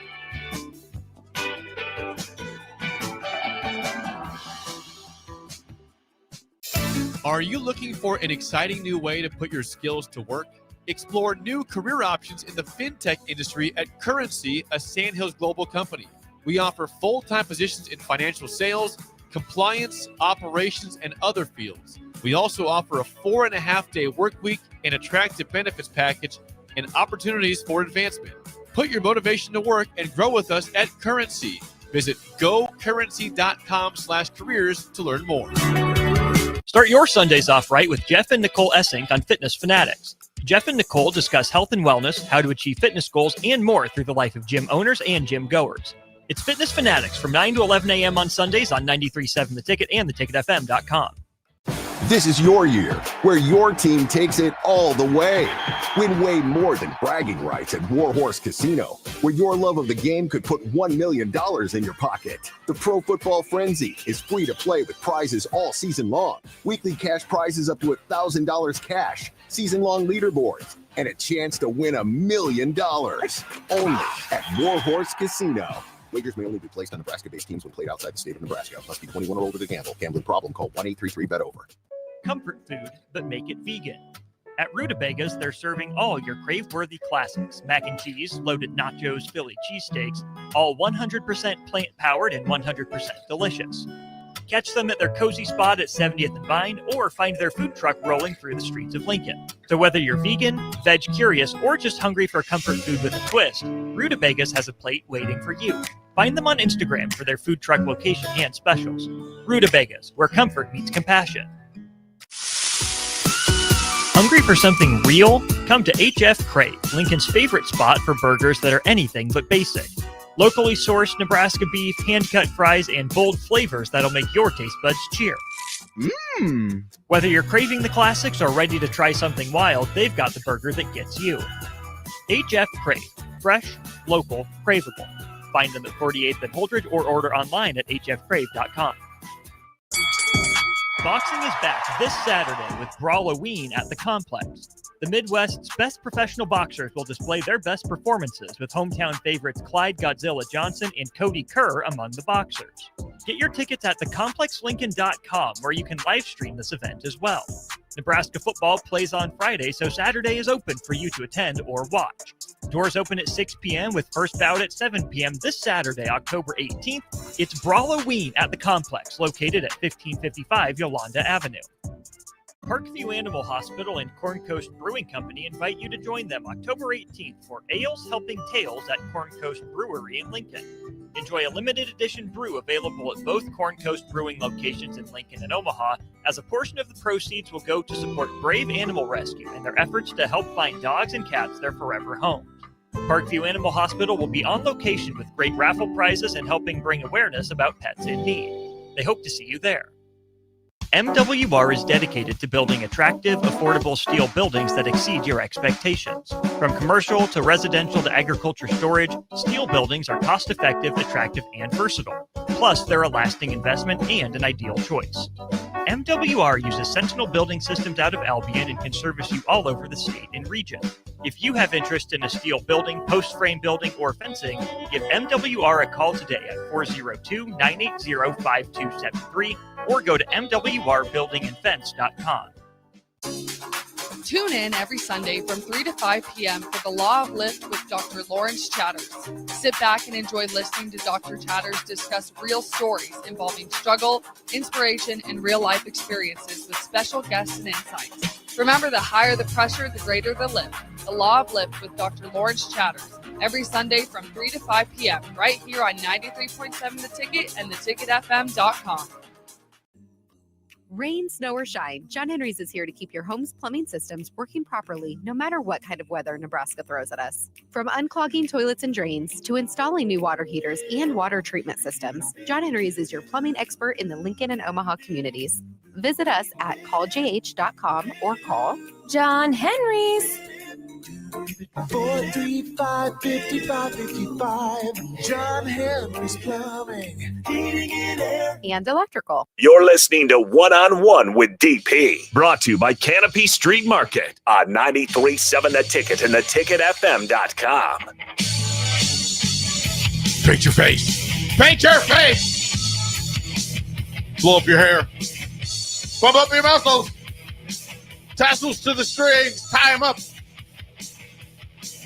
Are you looking for an exciting new way to put your skills to work? Explore new career options in the fintech industry at Currency, a Sandhills global company. We offer full-time positions in financial sales, compliance, operations, and other fields. We also offer a 4.5-day work week, an attractive benefits package, and opportunities for advancement. Put your motivation to work and grow with us at Currency. Visit gocurrency.com/careers to learn more. Start your Sundays off right with Jeff and Nicole Essink on Fitness Fanatics. Jeff and Nicole discuss health and wellness, how to achieve fitness goals, and more through the life of gym owners and gym goers. It's Fitness Fanatics from 9 to 11 a.m. on Sundays on 93.7 The Ticket and theticketfm.com. This is your year, where your team takes it all the way. Win way more than bragging rights at Warhorse Casino, where your love of the game could put $1 million in your pocket. The Pro Football Frenzy is free to play with prizes all season long. Weekly cash prizes up to $1,000 cash, season-long leaderboards, and a chance to win $1 million. Only at Warhorse Casino. Wagers may only be placed on Nebraska-based teams when played outside the state of Nebraska. Must be 21 or older to gamble. Gambling problem? Call 1-833-BET-OVER. Comfort food, but make it vegan. At Rutabagas, they're serving all your crave-worthy classics. Mac and cheese, loaded nachos, Philly cheesesteaks, all 100% plant-powered and 100% delicious. Catch them at their cozy spot at 70th and Vine, or find their food truck rolling through the streets of Lincoln. So whether you're vegan, veg curious, or just hungry for comfort food with a twist, Rutabagas has a plate waiting for you. Find them on Instagram for their food truck location and specials. Rutabagas, where comfort meets compassion. Hungry for something real? Come to HF Crave, Lincoln's favorite spot for burgers that are anything but basic. Locally sourced Nebraska beef, hand-cut fries, and bold flavors that'll make your taste buds cheer. Whether you're craving the classics or ready to try something wild, they've got the burger that gets you. HF Crave. Fresh, local, craveable. Find them at 48th and Holdridge or order online at hfcrave.com. Boxing is back this Saturday with Brawloween at the Complex. The Midwest's best professional boxers will display their best performances with hometown favorites Clyde Godzilla Johnson and Cody Kerr among the boxers. Get your tickets at thecomplexlincoln.com, where you can live stream this event as well. Nebraska football plays on Friday, so Saturday is open for you to attend or watch. Doors open at 6 p.m. with first bout at 7 p.m. this Saturday, October 18th. It's Brawloween at the Complex, located at 1555 Yolanda Avenue. Parkview Animal Hospital and Corn Coast Brewing Company invite you to join them October 18th for Ales Helping Tales at Corn Coast Brewery in Lincoln. Enjoy a limited edition brew available at both Corn Coast Brewing locations in Lincoln and Omaha, as a portion of the proceeds will go to support Brave Animal Rescue in their efforts to help find dogs and cats their forever homes. Parkview Animal Hospital will be on location with great raffle prizes and helping bring awareness about pets in need. They hope to see you there. MWR is dedicated to building attractive, affordable steel buildings that exceed your expectations. From commercial to residential to agriculture storage, steel buildings are cost-effective, attractive, and versatile. Plus, they're a lasting investment and an ideal choice. MWR uses Sentinel Building Systems out of Albion and can service you all over the state and region. If you have interest in a steel building, post-frame building, or fencing, give MWR a call today at 402-980-5273 or go to mwrbuildingandfence.com. Tune in every Sunday from 3 to 5 p.m. for The Law of Lift with Dr. Lawrence Chatters. Sit back and enjoy listening to Dr. Chatters discuss real stories involving struggle, inspiration, and real-life experiences with special guests and insights. Remember, the higher the pressure, the greater the lift. The Law of Lift with Dr. Lawrence Chatters. Every Sunday from 3 to 5 p.m. right here on 93.7 The Ticket and theticketfm.com. Rain, snow, or shine, John Henry's is here to keep your home's plumbing systems working properly no matter what kind of weather Nebraska throws at us. From unclogging toilets and drains to installing new water heaters and water treatment systems, John Henry's is your plumbing expert in the Lincoln and Omaha communities. Visit us at calljh.com or call John Henry's. 435-5555. John Henry's Plumbing, Heating and Air. And electrical. You're listening to One on One with DP, brought to you by Canopy Street Market on 93.7 The Ticket and theticketfm.com. Paint your face. Paint your face. Blow up your hair. Bump up your muscles. Tassels to the strings. Tie them up.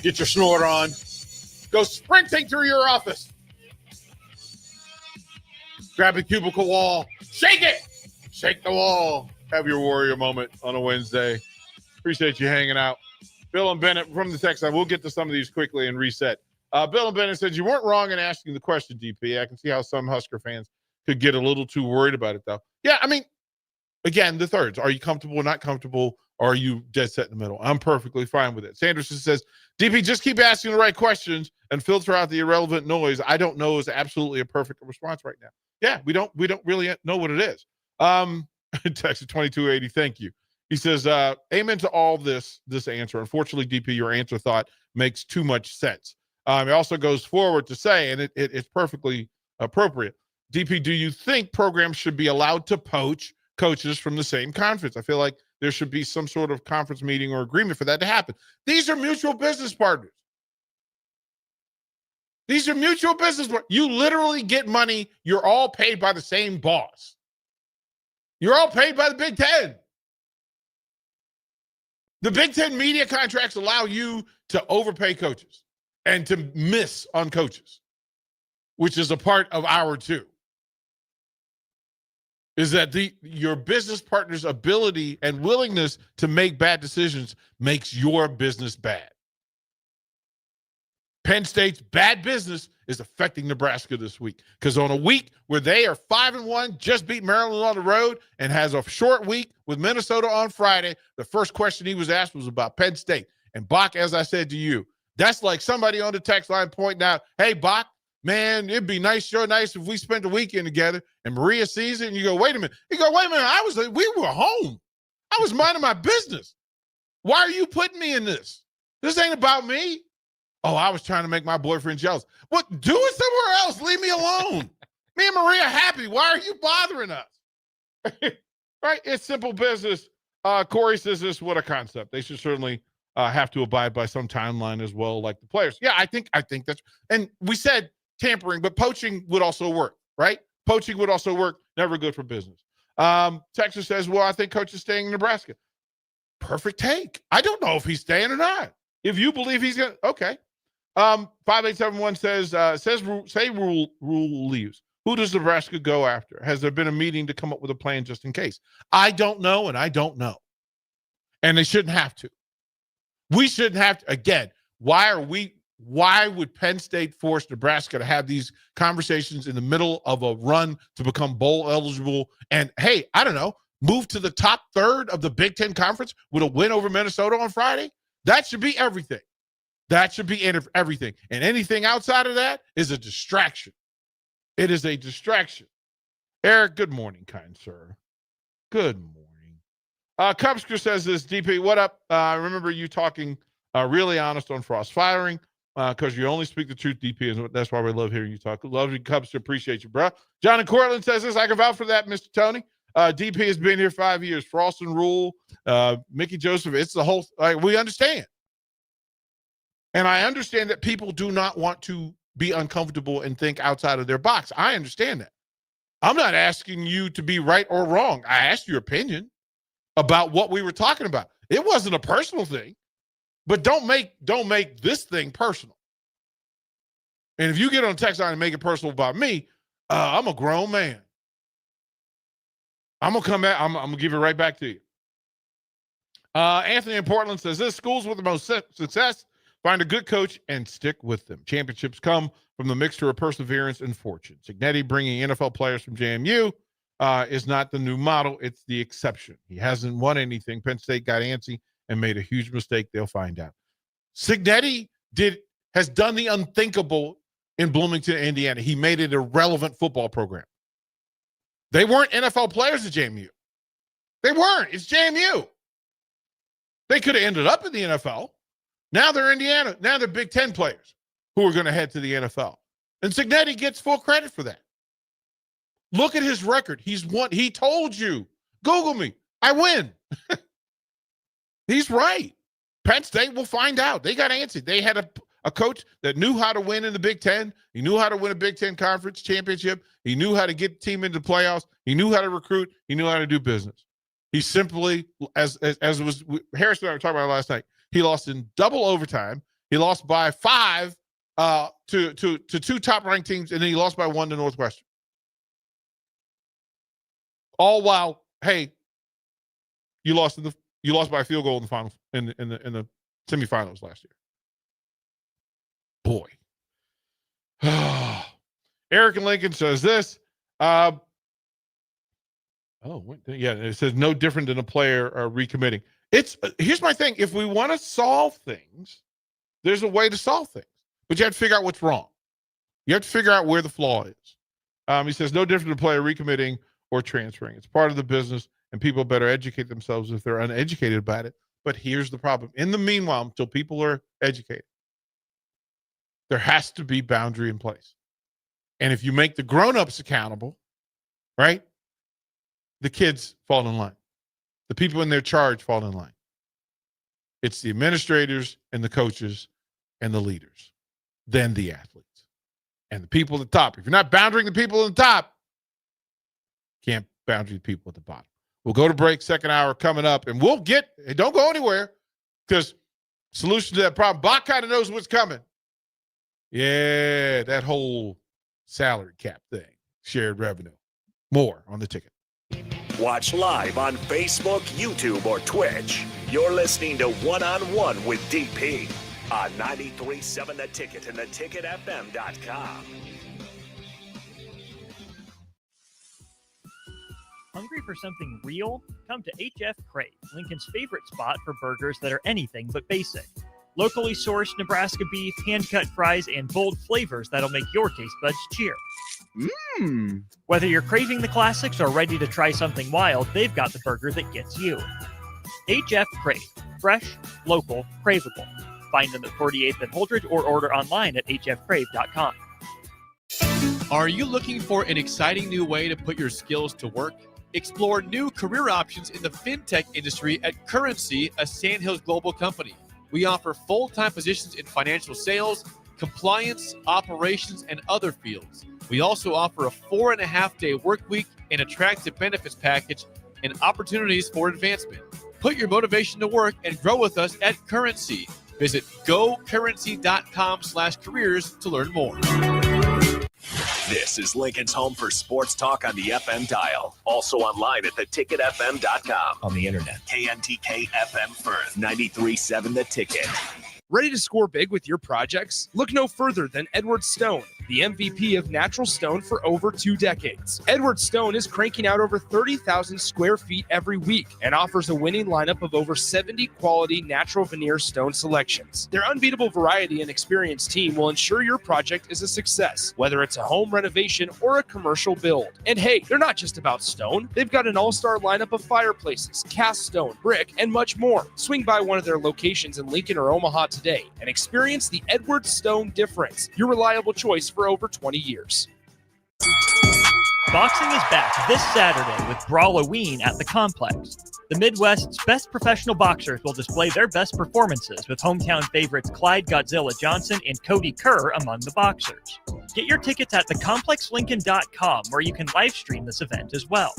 Get your snort on. Go sprinting through your office. Grab a cubicle wall. Shake it. Shake the wall. Have your warrior moment on a Wednesday. Appreciate you hanging out. Bill and Bennett from the text line. We'll get to some of these quickly and reset. Bill and Bennett said, you weren't wrong in asking the question, DP. I can see how some Husker fans could get a little too worried about it, though. Yeah, I mean, again, the thirds. Are you comfortable, not comfortable? Or are you dead set in the middle? I'm perfectly fine with it. Sanderson says, DP, just keep asking the right questions and filter out the irrelevant noise. I don't know is absolutely a perfect response right now. Yeah, we don't really know what it is. Text 2280, thank you. He says, amen to all this answer. Unfortunately, DP, your answer thought makes too much sense. It also goes forward to say, and it's perfectly appropriate, DP, do you think programs should be allowed to poach coaches from the same conference? I feel like there should be some sort of conference meeting or agreement for that to happen. These are mutual business partners. These are mutual business partners. You literally get money. You're all paid by the same boss. You're all paid by the Big Ten. The Big Ten media contracts allow you to overpay coaches and to miss on coaches, which is a part of our too. Is that your business partner's ability and willingness to make bad decisions makes your business bad. Penn State's bad business is affecting Nebraska this week because on a week where they are 5-1, just beat Maryland on the road, and has a short week with Minnesota on Friday, the first question he was asked was about Penn State. And Bach, as I said to you, that's like somebody on the text line pointing out, hey, Bach, man, it'd be sure nice if we spent the weekend together. And Maria sees it, and you go, wait a minute. You go, wait a minute. We were home. I was minding my business. Why are you putting me in this? This ain't about me. Oh, I was trying to make my boyfriend jealous. Well, do it somewhere else. Leave me alone. Me and Maria happy. Why are you bothering us? Right? It's simple business. Corey says this, what a concept. They should certainly have to abide by some timeline as well, like the players. Yeah, I think that's, and we said tampering, but poaching would also work, right? Poaching would also work. Never good for business. Texas says, well, I think coach is staying in Nebraska. Perfect take. I don't know if he's staying or not. If you believe he's going to, okay. 5871 say rule leaves. Who does Nebraska go after? Has there been a meeting to come up with a plan just in case? I don't know, and I don't know. And they shouldn't have to. We shouldn't have to. Again, why would Penn State force Nebraska to have these conversations in the middle of a run to become bowl eligible? And hey, I don't know, move to the top third of the Big Ten Conference with a win over Minnesota on Friday? That should be everything. That should be everything. And anything outside of that is a distraction. It is a distraction. Eric, good morning, kind sir. Good morning. Cubsker says this, DP, what up? I remember you talking really honest on Frost firing because you only speak the truth, DP, and that's why we love hearing you talk. Love you, Cubster. Appreciate you, bro. John in Cortland says this, I can vouch for that, Mr. Tony. DP has been here 5 years. Frost and Rule, Mickey Joseph, it's the whole, we understand. And I understand that people do not want to be uncomfortable and think outside of their box. I understand that. I'm not asking you to be right or wrong. I asked your opinion about what we were talking about. It wasn't a personal thing, but don't make this thing personal. And if you get on text line and make it personal about me, I'm a grown man. I'm gonna come back. I'm gonna give it right back to you. Anthony in Portland says this: schools with the most success find a good coach and stick with them. Championships come from the mixture of perseverance and fortune. Cignetti bringing NFL players from JMU is not the new model. It's the exception. He hasn't won anything. Penn State got antsy and made a huge mistake. They'll find out. Cignetti has done the unthinkable in Bloomington, Indiana. He made it a relevant football program. They weren't NFL players at JMU. They weren't. It's JMU. They could have ended up in the NFL. Now they're Indiana. Now they're Big Ten players who are going to head to the NFL. And Cignetti gets full credit for that. Look at his record. He's won. He told you. Google me. I win. He's right. Penn State will find out. They got antsy. They had a coach that knew how to win in the Big Ten. He knew how to win a Big Ten conference championship. He knew how to get the team into the playoffs. He knew how to recruit. He knew how to do business. He simply, as was Harrison and I were talking about last night, he lost in double overtime. He lost by 5 to 2 top-ranked teams, and then he lost by 1 to Northwestern. All while, hey, you lost by a field goal in the finals in the semifinals last year. Boy. Eric and Lincoln says this. It says no different than a player recommitting. Here's my thing. If we want to solve things, there's a way to solve things. But you have to figure out what's wrong. You have to figure out where the flaw is. He says no different than a player recommitting or transferring. It's part of the business, and people better educate themselves if they're uneducated about it. But here's the problem. In the meanwhile, until people are educated, there has to be boundary in place. And if you make the grown-ups accountable, right, the kids fall in line. The people in their charge fall in line. It's the administrators and the coaches and the leaders, then the athletes and the people at the top. If you're not boundarying the people at the top, can't boundary the people at the bottom. We'll go to break, second hour coming up, and don't go anywhere because solution to that problem, Bach kind of knows what's coming. Yeah, that whole salary cap thing, shared revenue. More on the ticket. Watch live on Facebook, YouTube, or Twitch. You're listening to One-on-One with DP on 93.7 The Ticket and theticketfm.com. Hungry for something real? Come to HF Crave, Lincoln's favorite spot for burgers that are anything but basic. Locally sourced Nebraska beef, hand-cut fries, and bold flavors that'll make your taste buds cheer. Whether you're craving the classics or ready to try something wild, they've got the burger that gets you. HF Crave. Fresh, local, craveable. Find them at 48th and Holdridge or order online at hfcrave.com. Are you looking for an exciting new way to put your skills to work? Explore new career options in the fintech industry at Currency, a Sandhills Global company. We offer full-time positions in financial sales, compliance, operations, and other fields. We also offer a 4.5-day work week, an attractive benefits package, and opportunities for advancement. Put your motivation to work and grow with us at Currency. Visit gocurrency.com/careers to learn more. This is Lincoln's home for sports talk on the FM dial. Also online at theticketfm.com. On the internet. KNTK FM Firth, 93.7 The Ticket. Ready to score big with your projects? Look no further than Edward Stone, the MVP of natural stone for over 2 decades. Edward Stone is cranking out over 30,000 square feet every week and offers a winning lineup of over 70 quality natural veneer stone selections. Their unbeatable variety and experienced team will ensure your project is a success, whether it's a home renovation or a commercial build. And hey, they're not just about stone. They've got an all-star lineup of fireplaces, cast stone, brick, and much more. Swing by one of their locations in Lincoln or Omaha today and experience the Edward Stone difference, your reliable choice for over 20 years. Boxing is back this Saturday with Brawloween at the Complex. The Midwest's best professional boxers will display their best performances with hometown favorites Clyde Godzilla Johnson and Cody Kerr among the boxers. Get your tickets at thecomplexlincoln.com where you can live stream this event as well.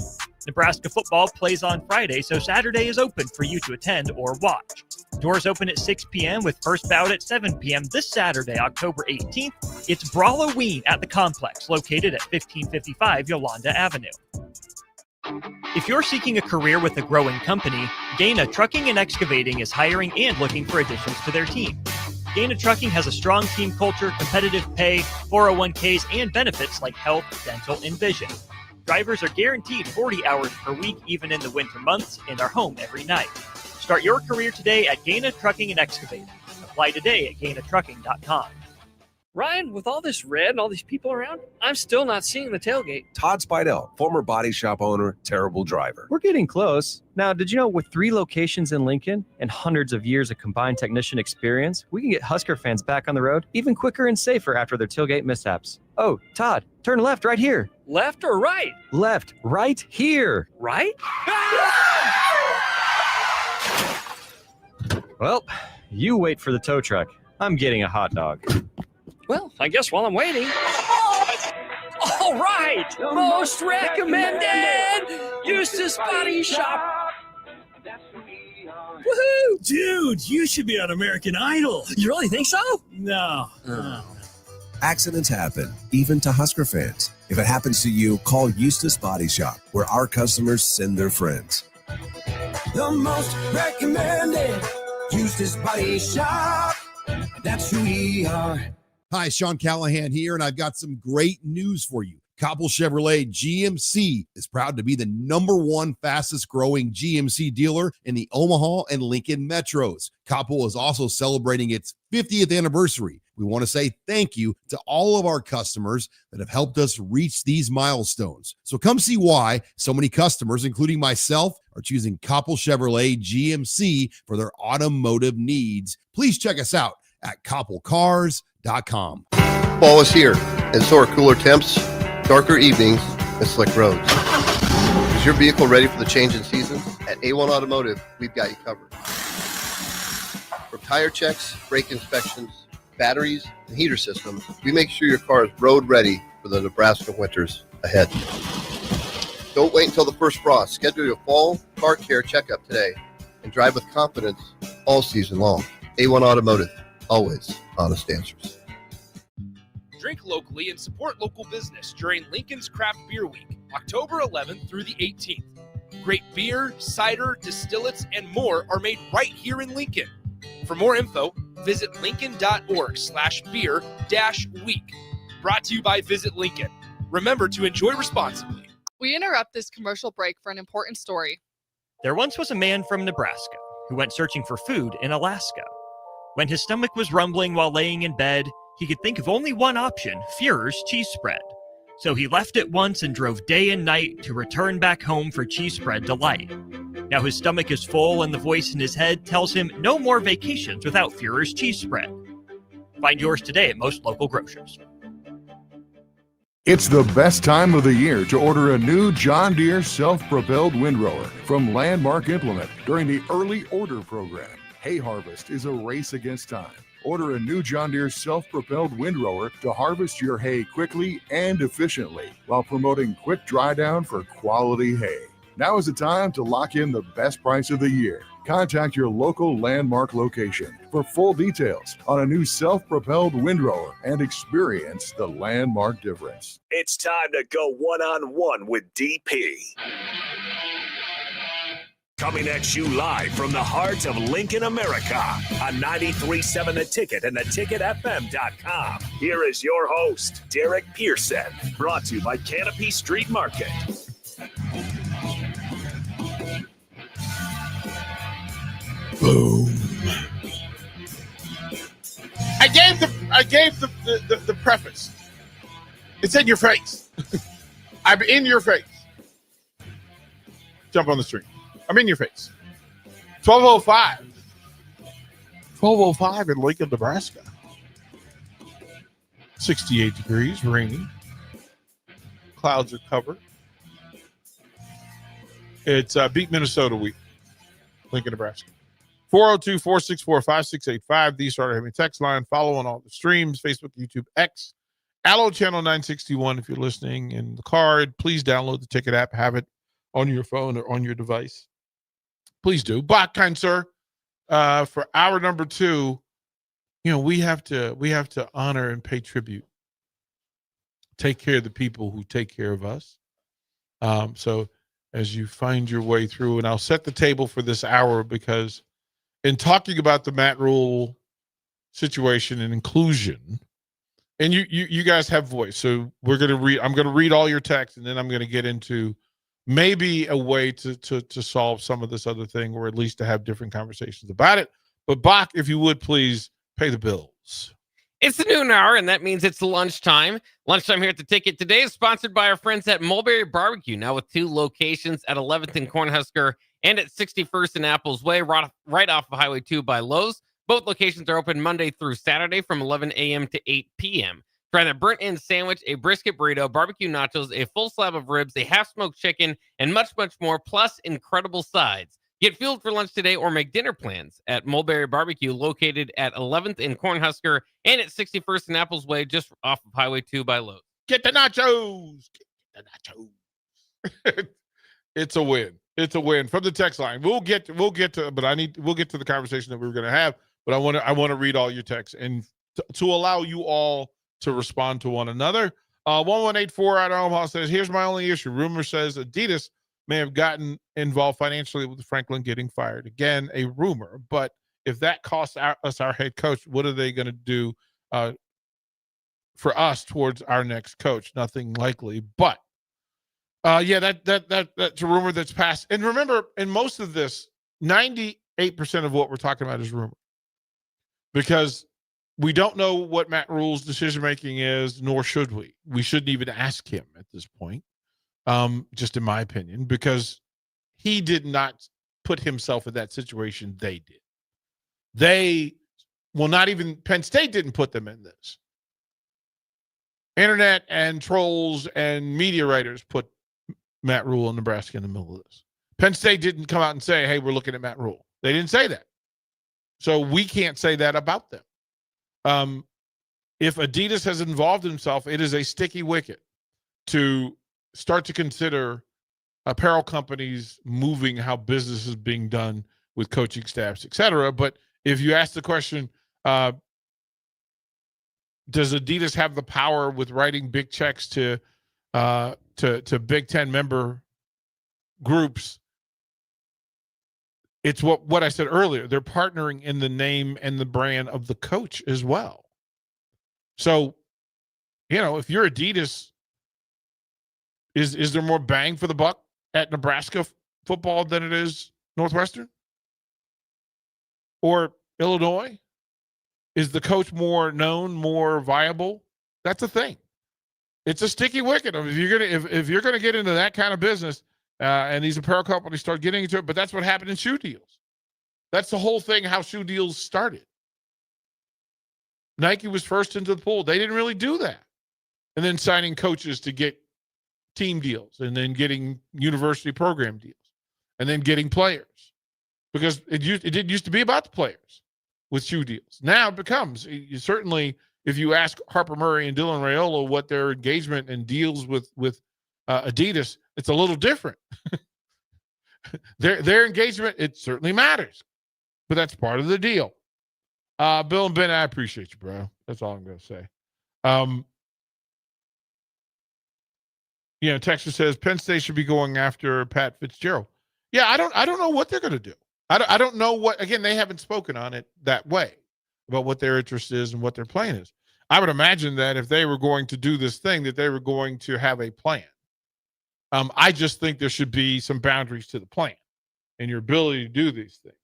Nebraska football plays on Friday, so Saturday is open for you to attend or watch. Doors open at 6 p.m. with first bout at 7 p.m. this Saturday, October 18th. It's Brawloween at the Complex, located at 1555 Yolanda Avenue. If you're seeking a career with a growing company, Gaina Trucking and Excavating is hiring and looking for additions to their team. Gaina Trucking has a strong team culture, competitive pay, 401ks, and benefits like health, dental, and vision. Drivers are guaranteed 40 hours per week, even in the winter months, and are home every night. Start your career today at Gaina Trucking and Excavating. Apply today at GainaTrucking.com. Ryan, with all this red and all these people around, I'm still not seeing the tailgate. Todd Spidell, former body shop owner, terrible driver. We're getting close. Now, did you know with 3 locations in Lincoln and hundreds of years of combined technician experience, we can get Husker fans back on the road even quicker and safer after their tailgate mishaps? Oh, Todd, turn left right here. Left or right? Left, right here. Right? Well, you wait for the tow truck. I'm getting a hot dog. Well, I guess while I'm waiting. All right! Most recommended! Eustace Body Shop! Woohoo! Dude, you should be on American Idol. You really think so? No. Accidents happen, even to Husker fans. If it happens to you, call Eustace Body Shop, where our customers send their friends. The most recommended Eustace Body Shop. That's who we are. Hi, Sean Callahan here, and I've got some great news for you. Copple Chevrolet GMC is proud to be the #1 fastest growing GMC dealer in the Omaha and Lincoln metros. Copple is also celebrating its 50th anniversary. We want to say thank you to all of our customers that have helped us reach these milestones. So come see why so many customers, including myself, are choosing Copple Chevrolet GMC for their automotive needs. Please check us out at copplecars.com. Fall is here, and so are cooler temps, darker evenings, and slick roads. Is your vehicle ready for the change in seasons? At A1 Automotive, we've got you covered. From tire checks, brake inspections, batteries, and heater systems, we make sure your car is road ready for the Nebraska winters ahead. Don't wait until the first frost. Schedule your fall car care checkup today and drive with confidence all season long. A1 Automotive, always honest answers. Drink locally and support local business during Lincoln's Craft Beer Week, October 11th through the 18th. Great beer, cider, distillates, and more are made right here in Lincoln. For more info, visit lincoln.org/beer-week. Brought to you by Visit Lincoln. Remember to enjoy responsibly. We interrupt this commercial break for an important story. There once was a man from Nebraska who went searching for food in Alaska. When his stomach was rumbling while laying in bed, he could think of only one option, Fuhrer's cheese spread. So he left it once and drove day and night to return back home for cheese spread delight. Now his stomach is full and the voice in his head tells him no more vacations without Fuhrer's cheese spread. Find yours today at most local grocers. It's the best time of the year to order a new John Deere self-propelled windrower from Landmark Implement during the early order program. Hay harvest is a race against time. Order a new John Deere self-propelled windrower to harvest your hay quickly and efficiently while promoting quick dry down for quality hay. Now is the time to lock in the best price of the year. Contact your local Landmark location for full details on a new self-propelled windrower and experience the Landmark difference. It's time to go one-on-one with DP. Coming at you live from the heart of Lincoln, America, on 93.7 The Ticket and theticketfm.com. Here is your host, Derek Pearson, brought to you by Canopy Street Market. Boom. I gave the preface. It's in your face. I'm in your face. Jump on the stream. I'm in your face. 12:05. 12:05 in Lincoln, Nebraska. 68 degrees, rainy. Clouds are covered. It's Beat Minnesota week. Lincoln, Nebraska. 402-464-5685. The Starter Heavy text line. Follow on all the streams, Facebook, YouTube, X. Allo Channel 961 if you're listening in the car. Please download the Ticket app. Have it on your phone or on your device. Please do. But, kind sir, for hour number 2, we have to honor and pay tribute. Take care of the people who take care of us. So as you find your way through, and I'll set the table for this hour because in talking about the Matt Rhule situation and inclusion, and you guys have voice, so I'm going to read all your text, and then I'm going to get into maybe a way to solve some of this other thing, or at least to have different conversations about it. But Bach, if you would please pay the bills. It's the noon hour, and that means it's lunchtime. Lunchtime here at the Ticket today is sponsored by our friends at Mulberry Barbecue, now with 2 locations at 11th and Cornhusker and at 61st and Apples Way, right off of Highway 2 by Lowe's. Both locations are open Monday through Saturday from 11 a.m. to 8 p.m. Try the burnt-end sandwich, a brisket burrito, barbecue nachos, a full slab of ribs, a half-smoked chicken, and much, much more, plus incredible sides. Get fueled for lunch today or make dinner plans at Mulberry Barbecue, located at 11th and Cornhusker and at 61st and Apples Way, just off of Highway 2 by Lowe's. Get the nachos. Get the nachos. It's a win. It's a win from the text line. We'll get to the conversation that we were going to have, but I want to read all your texts and to allow you all to respond to one another. 1184 out of Omaha says, here's my only issue. Rumor says Adidas may have gotten involved financially with Franklin getting fired. Again, a rumor, but if that costs us our head coach, what are they going to do for us towards our next coach? Nothing likely, but that's a rumor that's passed. And remember, in most of this, 98% of what we're talking about is rumor, because we don't know what Matt Rhule's decision-making is, nor should we. We shouldn't even ask him at this point, just in my opinion, because he did not put himself in that situation. They did. Not even Penn State didn't put them in this. Internet and trolls and media writers put Matt Rhule and Nebraska in the middle of this. Penn State didn't come out and say, hey, we're looking at Matt Rhule. They didn't say that. So we can't say that about them. If Adidas has involved himself, it is a sticky wicket to start to consider apparel companies moving how business is being done with coaching staffs, et cetera. But if you ask the question, does Adidas have the power with writing big checks to Big Ten member groups? It's what I said earlier. They're partnering in the name and the brand of the coach as well. So, if you're Adidas, is there more bang for the buck at Nebraska football than it is Northwestern or Illinois? Is the coach more known, more viable? That's a thing. It's a sticky wicket. I mean, if you're gonna get into that kind of business, and these apparel companies start getting into it, but that's what happened in shoe deals. That's the whole thing, how shoe deals started. Nike was first into the pool. They didn't really do that. And then signing coaches to get team deals, and then getting university program deals, and then getting players. Because it didn't used to be about the players with shoe deals. Now it becomes, certainly, if you ask Harper Murray and Dylan Raiola what their engagement and deals with Adidas, it's a little different. Their engagement, it certainly matters, but that's part of the deal. Bill and Ben, I appreciate you, bro. That's all I'm going to say. Texas says Penn State should be going after Pat Fitzgerald. Yeah, I don't know what they're going to do. I don't know what. Again, they haven't spoken on it that way about what their interest is and what their plan is. I would imagine that if they were going to do this thing, that they were going to have a plan. I just think there should be some boundaries to the plan and your ability to do these things.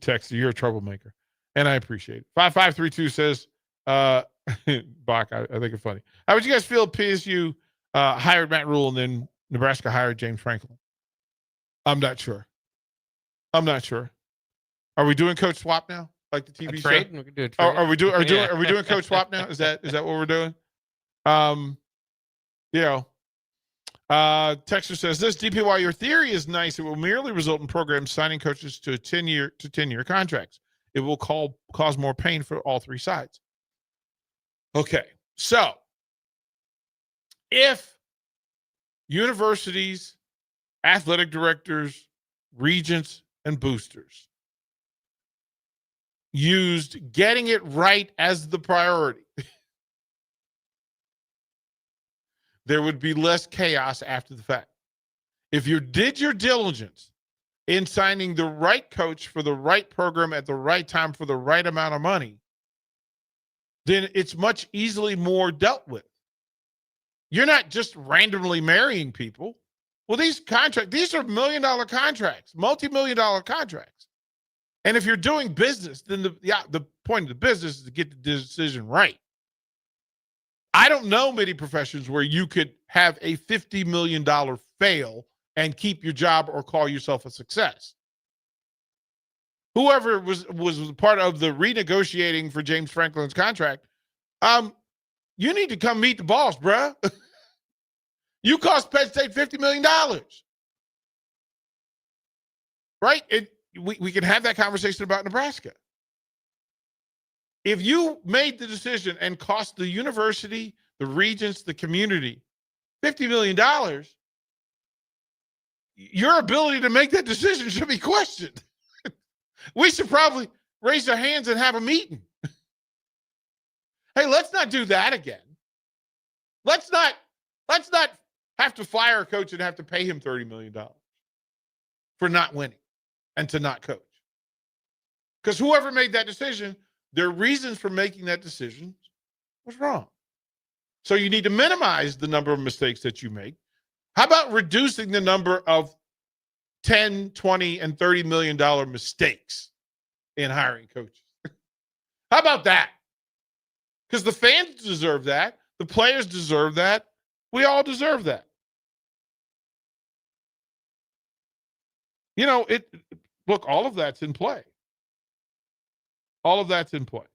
Text, you're a troublemaker, and I appreciate it. 5532 says, Bach, I think it's funny. How would you guys feel if PSU hired Matt Rule and then Nebraska hired James Franklin? I'm not sure. Are we doing coach swap now, like the TV trade? show? We could do a trade. Are we doing coach swap now? Is that what we're doing? Texter says this: DPY, your theory is nice. It will merely result in programs signing coaches to 10-year contracts. It will cause more pain for all three sides. Okay, so if universities, athletic directors, regents, and boosters used getting it right as the priority, there would be less chaos after the fact. If you did your diligence in signing the right coach for the right program at the right time for the right amount of money, then it's much easily more dealt with. You're not just randomly marrying people. Well, these are $1 million contracts, multi-million-dollar contracts. And if you're doing business, then the point of the business is to get the decision right. I don't know many professions where you could have a $50 million fail and keep your job or call yourself a success. Whoever was part of the renegotiating for James Franklin's contract, you need to come meet the boss, bruh. You cost Penn State $50 million. Right? We can have that conversation about Nebraska. If you made the decision and cost the university, the regents, the community $50 million, your ability to make that decision should be questioned. We should probably raise our hands and have a meeting. Hey, let's not do that again. Let's not have to fire a coach and have to pay him $30 million for not winning and to not coach. Because whoever made that decision, their reasons for making that decision was wrong. So you need to minimize the number of mistakes that you make. How about reducing the number of $10, $20, and $30 million mistakes in hiring coaches? How about that? Because the fans deserve that. The players deserve that. We all deserve that. Look, all of that's in play. All of that's in play.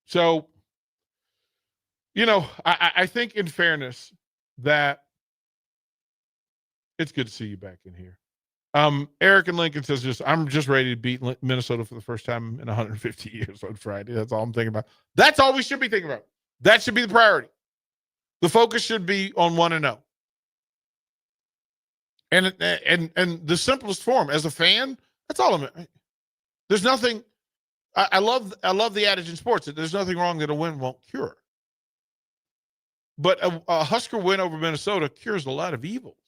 So, I think in fairness that it's good to see you back in here. Eric and Lincoln says I'm just ready to beat Minnesota for the first time in 150 years on Friday. That's all I'm thinking about. That's all we should be thinking about. That should be the priority. The focus should be on 1-0. And the simplest form as a fan, that's all I'm. There's nothing. I love the adage in sports that there's nothing wrong that a win won't cure. But a Husker win over Minnesota cures a lot of evils,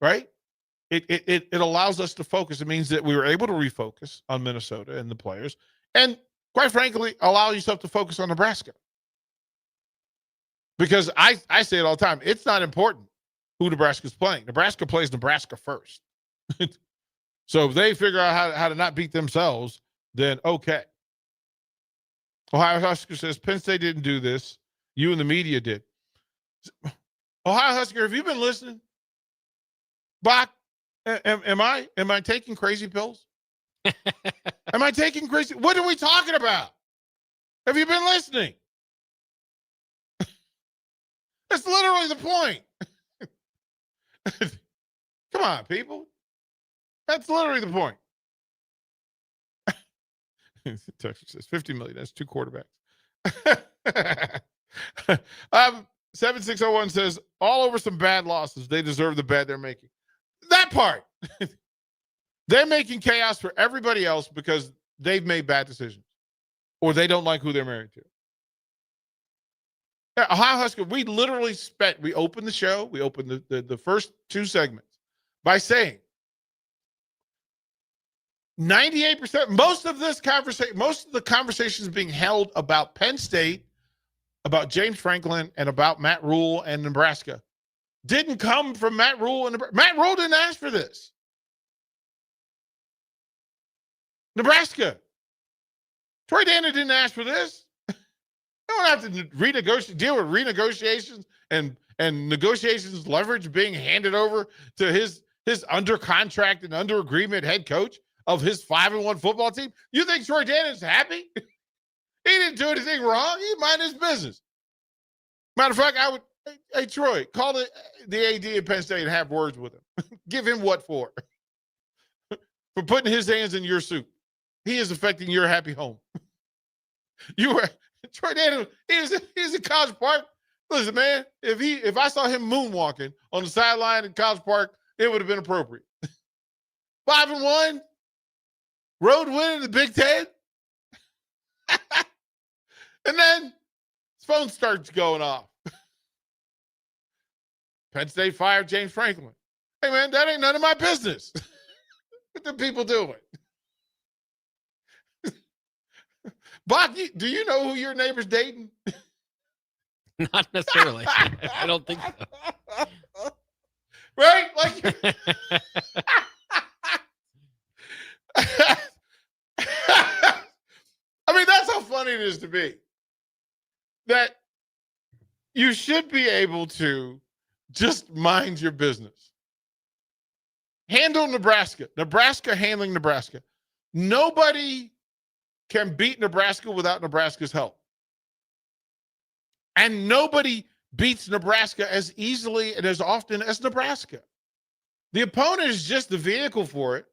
right? It allows us to focus. It means that we were able to refocus on Minnesota and the players, and quite frankly, allow yourself to focus on Nebraska. Because I say it all the time, it's not important who Nebraska's playing. Nebraska plays Nebraska first. So if they figure out how to not beat themselves, then okay. Ohio Husker says, Penn State didn't do this. You and the media did. Ohio Husker, have you been listening? Bach, am I taking crazy pills? Am I taking crazy? What are we talking about? Have you been listening? That's literally the point. Come on, people. That's literally the point. Texas says $50 million. That's 2 quarterbacks. 7601 says all over some bad losses. They deserve the bad they're making. That part. They're making chaos for everybody else because they've made bad decisions or they don't like who they're married to. Ohio Husker, we literally we opened the show, we opened the first two segments by saying 98%, most of the conversations being held about Penn State, about James Franklin, and about Matt Rule and Nebraska didn't come from Matt Rule. Matt Rule didn't ask for this. Nebraska. Troy Dana didn't ask for this. They don't have to deal with renegotiations and negotiations leverage being handed over to his under contract and under agreement head coach of his 5-1 football team. You think Troy Dana's happy? He didn't do anything wrong. He minded his business. Matter of fact, hey, Troy, call the AD at Penn State and have words with him. Give him what for? For putting his hands in your soup. He is affecting your happy home. Troy Dana, he's in College Park. Listen, man, if I saw him moonwalking on the sideline in College Park, it would have been appropriate. 5-1, road win in the Big Ten. And then his phone starts going off. Penn State fired James Franklin. Hey, man, that ain't none of my business. What the people doing? Bach, do you know who your neighbor's dating? Not necessarily. I don't think so. Right? Like, I mean, that's how funny it is to me. That you should be able to just mind your business. Handle Nebraska. Nebraska handling Nebraska. Nobody can beat Nebraska without Nebraska's help. And nobody beats Nebraska as easily and as often as Nebraska. The opponent is just the vehicle for it.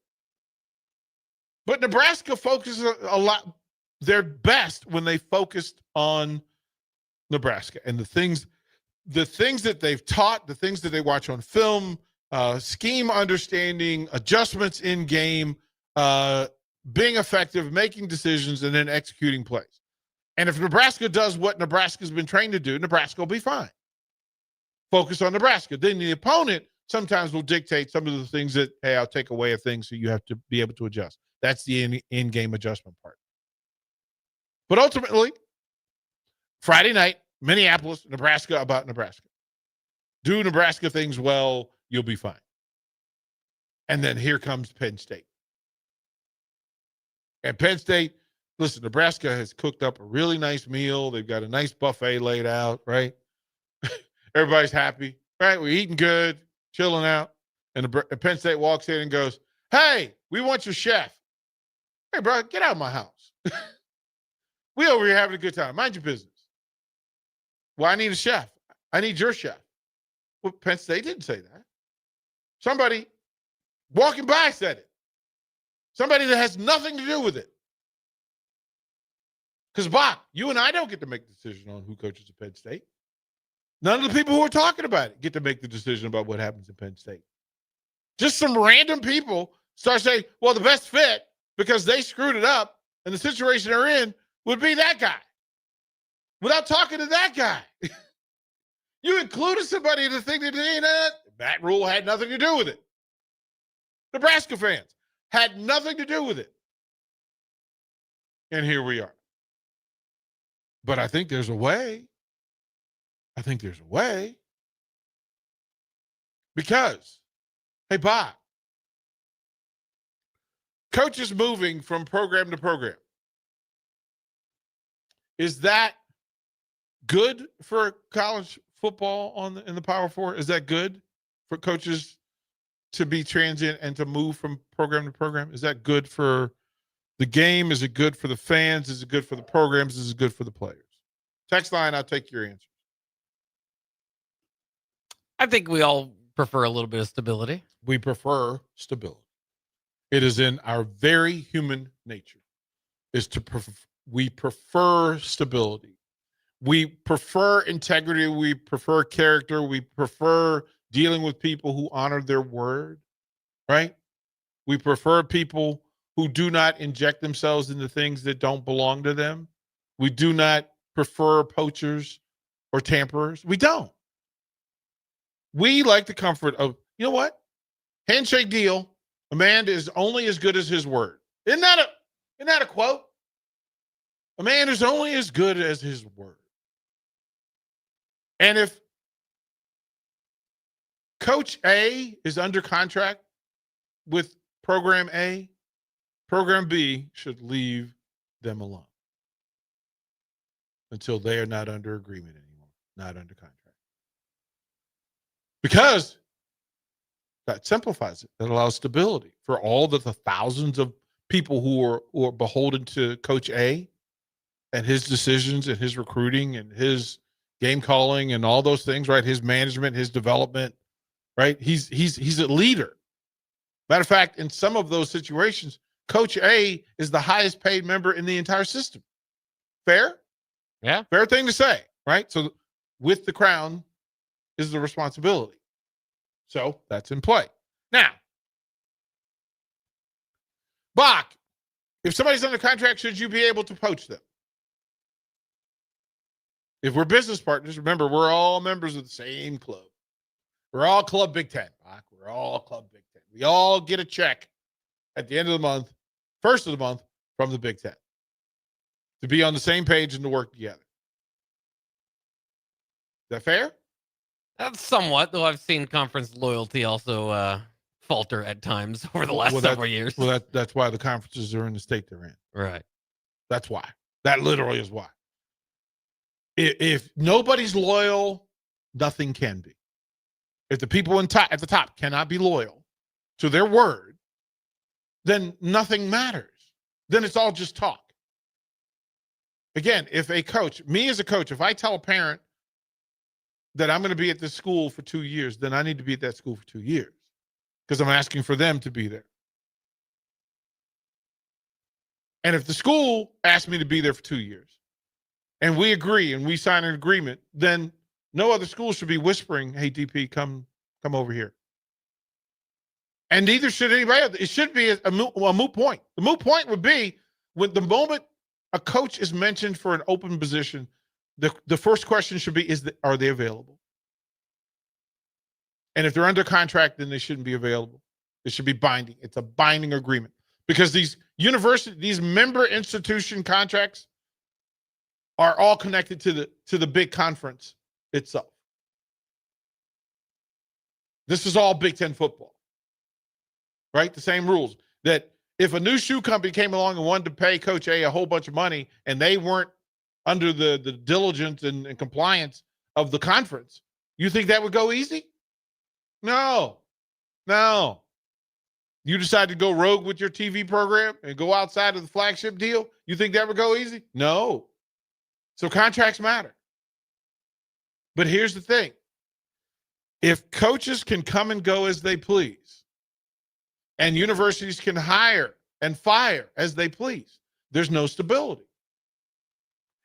But Nebraska focuses a lot, their best when they focused on Nebraska and the things that they've taught, the things that they watch on film, scheme understanding, adjustments in game, being effective, making decisions, and then executing plays. And if Nebraska does what Nebraska's been trained to do, Nebraska will be fine. Focus on Nebraska. Then the opponent sometimes will dictate some of the things that, hey, I'll take away a thing, so you have to be able to adjust. That's the in-game adjustment part. But ultimately, Friday night, Minneapolis, Nebraska about Nebraska. Do Nebraska things well, you'll be fine. And then here comes Penn State. And Penn State, listen, Nebraska has cooked up a really nice meal. They've got a nice buffet laid out, right? Everybody's happy, right? We're eating good, chilling out. And Penn State walks in and goes, hey, we want your chef. Hey, bro, get out of my house. We over here having a good time. Mind your business. Well, I need a chef. I need your chef. Well, Penn State didn't say that. Somebody walking by said it. Somebody that has nothing to do with it. Because, Bach, you and I don't get to make the decision on who coaches at Penn State. None of the people who are talking about it get to make the decision about what happens at Penn State. Just some random people start saying, well, the best fit, because they screwed it up and the situation they're in, would be that guy. Without talking to that guy. You included somebody in the thing that Matt Rule had nothing to do with it. Nebraska fans had nothing to do with it. And here we are. But I think there's a way. Because, hey, Bob, coaches moving from program to program. Is that good for college football in the Power Four? Is that good for coaches to be transient and to move from program to program? Is that good for the game? Is it good for the fans? Is it good for the programs? Is it good for the players? Text line, I'll take your answers. I think we all prefer a little bit of stability. We prefer stability. It is in our very human nature we prefer stability. We prefer integrity. We prefer character. We prefer dealing with people who honor their word, right? We prefer people who do not inject themselves into things that don't belong to them. We do not prefer poachers. or tamperers. We don't. We like the comfort of, you know what? Handshake deal. A man is only as good as his word. Isn't that a quote? A man is only as good as his word. And if Coach A is under contract with Program A, Program B should leave them alone until they are not under agreement anymore, not under contract. Because that simplifies it. That allows stability for all the thousands of people who are beholden to Coach A and his decisions and his recruiting and his game calling and all those things, right? His management, his development, right? He's a leader. Matter of fact, in some of those situations, Coach A is the highest paid member in the entire system. Fair? Yeah. Fair thing to say, right? So with the crown is the responsibility. So that's in play. Now, Bach, if somebody's under contract, should you be able to poach them? If we're business partners, remember, we're all members of the same club. We're all Club Big Ten, Bach. We're all Club Big Ten. We all get a check at the end of the month, first of the month, from the Big Ten to be on the same page and to work together. Is that fair? That's somewhat, though I've seen conference loyalty also falter at times over the last several years. Well, that's why the conferences are in the state they're in. Right. That's why. That literally is why. If nobody's loyal, nothing can be. If the people at the top cannot be loyal to their word, then nothing matters. Then it's all just talk. Again, if a coach, me as a coach, if I tell a parent that I'm going to be at this school for 2 years, then I need to be at that school for 2 years because I'm asking for them to be there. And if the school asked me to be there for 2 years and we agree and we sign an agreement, then no other school should be whispering, hey, DP, come over here. And neither should anybody else. It should be a moot point. The moot point would be when the moment a coach is mentioned for an open position, the first question should be, are they available? And if they're under contract, then they shouldn't be available. It should be binding. It's a binding agreement. Because these member institution contracts are all connected to the big conference itself. This is all Big Ten football, right? The same rules. That if a new shoe company came along and wanted to pay Coach A a whole bunch of money and they weren't under the diligence and compliance of the conference, you think that would go easy? No. You decide to go rogue with your TV program and go outside of the flagship deal, you think that would go easy? No. So contracts matter. But here's the thing. If coaches can come and go as they please, and universities can hire and fire as they please, there's no stability.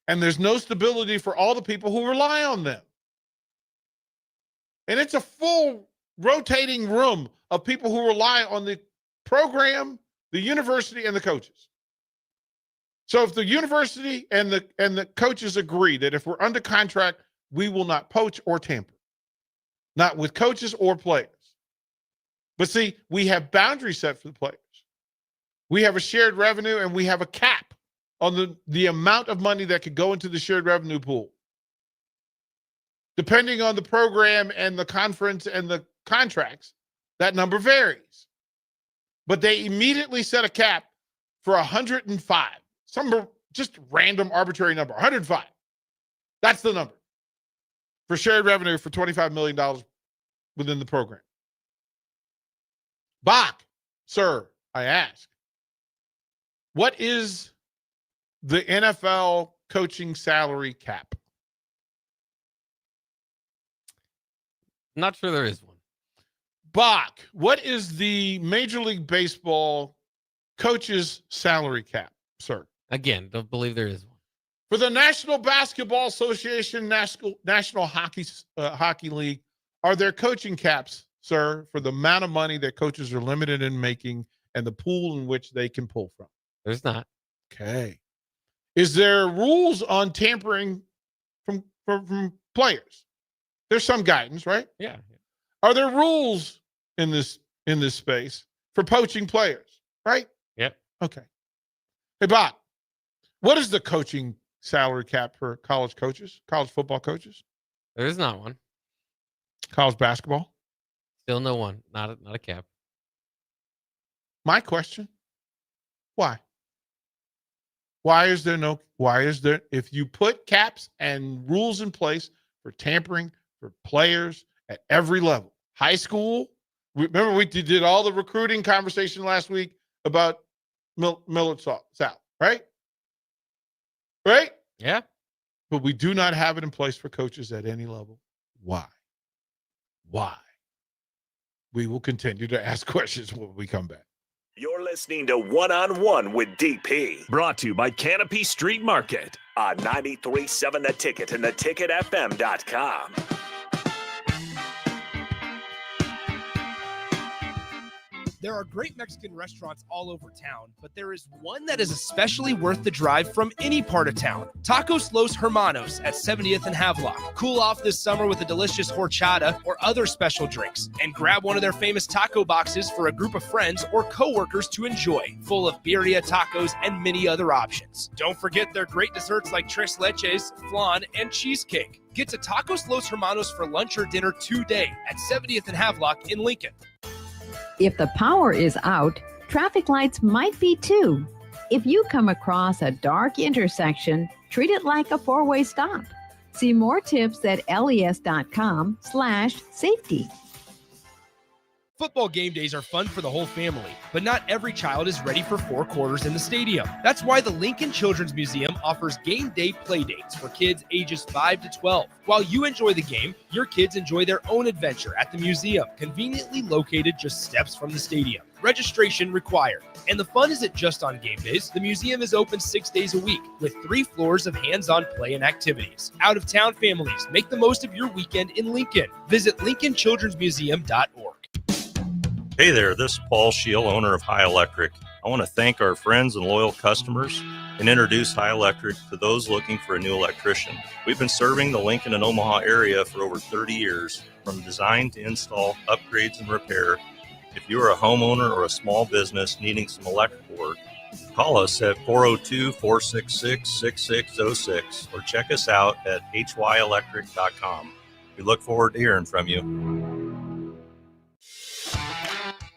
And there's no stability for all the people who rely on them. And it's a full rotating room of people who rely on the program, the university, and the coaches. So if the university and the coaches agree that if we're under contract, we will not poach or tamper, not with coaches or players. But see, we have boundaries set for the players. We have a shared revenue and we have a cap on the amount of money that could go into the shared revenue pool. Depending on the program and the conference and the contracts, that number varies. But they immediately set a cap for 105. Some just random arbitrary number, 105. That's the number for shared revenue for $25 million within the program. Bach, sir, I ask, what is the NFL coaching salary cap? Not sure there is one. Bach, what is the Major League Baseball coach's salary cap, sir? Again, don't believe there is one. For the National Basketball Association, National Hockey League, are there coaching caps, sir, for the amount of money that coaches are limited in making and the pool in which they can pull from? There's not. Okay. Is there rules on tampering from players. There's some guidance, right? Yeah. Are there rules in this space for poaching players, right? Yep. Okay. Hey, Bob, what is the coaching salary cap for college coaches, college football coaches? There is not one. College basketball? Still no one. Not a cap. My question, why? Why is there, if you put caps and rules in place for tampering for players at every level, high school, remember we did all the recruiting conversation last week about Millard South, right? Right? Yeah. But we do not have it in place for coaches at any level. Why? We will continue to ask questions when we come back. You're listening to One-on-One with DP, brought to you by Canopy Street Market on 93.7 The Ticket and theticketfm.com. There are great Mexican restaurants all over town, but there is one that is especially worth the drive from any part of town. Tacos Los Hermanos at 70th and Havelock. Cool off this summer with a delicious horchata or other special drinks, and grab one of their famous taco boxes for a group of friends or coworkers to enjoy, full of birria tacos and many other options. Don't forget their great desserts like tres leches, flan, and cheesecake. Get to Tacos Los Hermanos for lunch or dinner today at 70th and Havelock in Lincoln. If the power is out, traffic lights might be too. If you come across a dark intersection, treat it like a four-way stop. See more tips at les.com/safety. Football game days are fun for the whole family, but not every child is ready for 4 quarters in the stadium. That's why the Lincoln Children's Museum offers game day play dates for kids ages 5 to 12. While you enjoy the game, your kids enjoy their own adventure at the museum, conveniently located just steps from the stadium. Registration required. And the fun isn't just on game days. The museum is open 6 days a week with 3 floors of hands-on play and activities. Out-of-town families, make the most of your weekend in Lincoln. Visit lincolnchildrensmuseum.org. Hey there, this is Paul Scheel, owner of High Electric. I want to thank our friends and loyal customers and introduce High Electric to those looking for a new electrician. We've been serving the Lincoln and Omaha area for over 30 years, from design to install, upgrades, and repair. If you are a homeowner or a small business needing some electrical work, call us at 402-466-6606 or check us out at hyelectric.com. We look forward to hearing from you.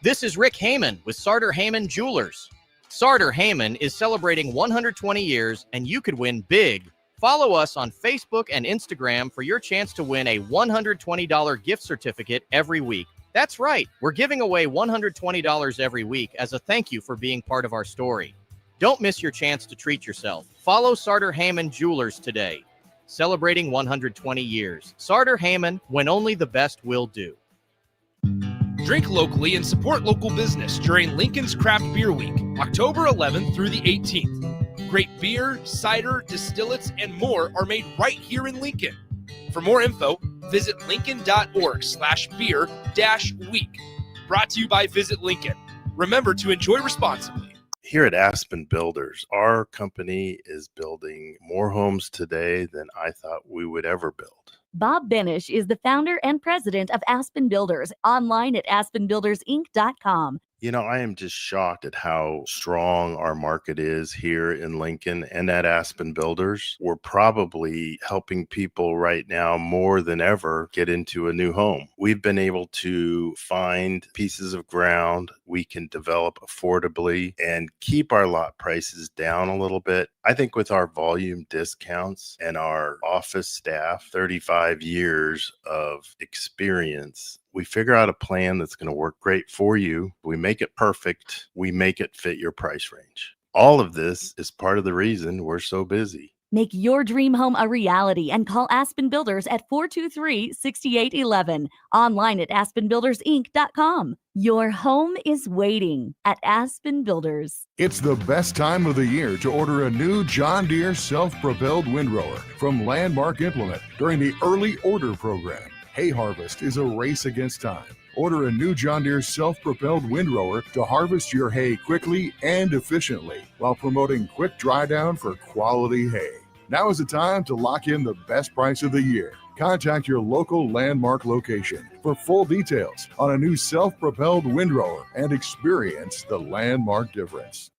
This is Rick Heyman with Sartor Heyman Jewelers. Sartor Heyman is celebrating 120 years, and you could win big. Follow us on Facebook and Instagram for your chance to win a $120 gift certificate every week. That's right, we're giving away $120 every week as a thank you for being part of our story. Don't miss your chance to treat yourself. Follow Sartor Heyman Jewelers today. Celebrating 120 years. Sartor Heyman, when only the best will do. Drink locally and support local business during Lincoln's Craft Beer Week, October 11th through the 18th. Great beer, cider, distillates, and more are made right here in Lincoln. For more info, visit lincoln.org/beer-week. Brought to you by Visit Lincoln. Remember to enjoy responsibly. Here at Aspen Builders, our company is building more homes today than I thought we would ever build. Bob Benish is the founder and president of Aspen Builders, online at aspenbuildersinc.com. You know, I am just shocked at how strong our market is here in Lincoln and at Aspen Builders. We're probably helping people right now more than ever get into a new home. We've been able to find pieces of ground we can develop affordably and keep our lot prices down a little bit. I think with our volume discounts and our office staff, 35 years of experience, we figure out a plan that's going to work great for you. We make it perfect. We make it fit your price range. All of this is part of the reason we're so busy. Make your dream home a reality and call Aspen Builders at 423-6811. Online at aspenbuildersinc.com. Your home is waiting at Aspen Builders. It's the best time of the year to order a new John Deere self-propelled windrower from Landmark Implement during the early order program. Hay harvest is a race against time. Order a new John Deere self-propelled windrower to harvest your hay quickly and efficiently while promoting quick dry down for quality hay. Now is the time to lock in the best price of the year. Contact your local Landmark location for full details on a new self-propelled windrower and experience the Landmark difference.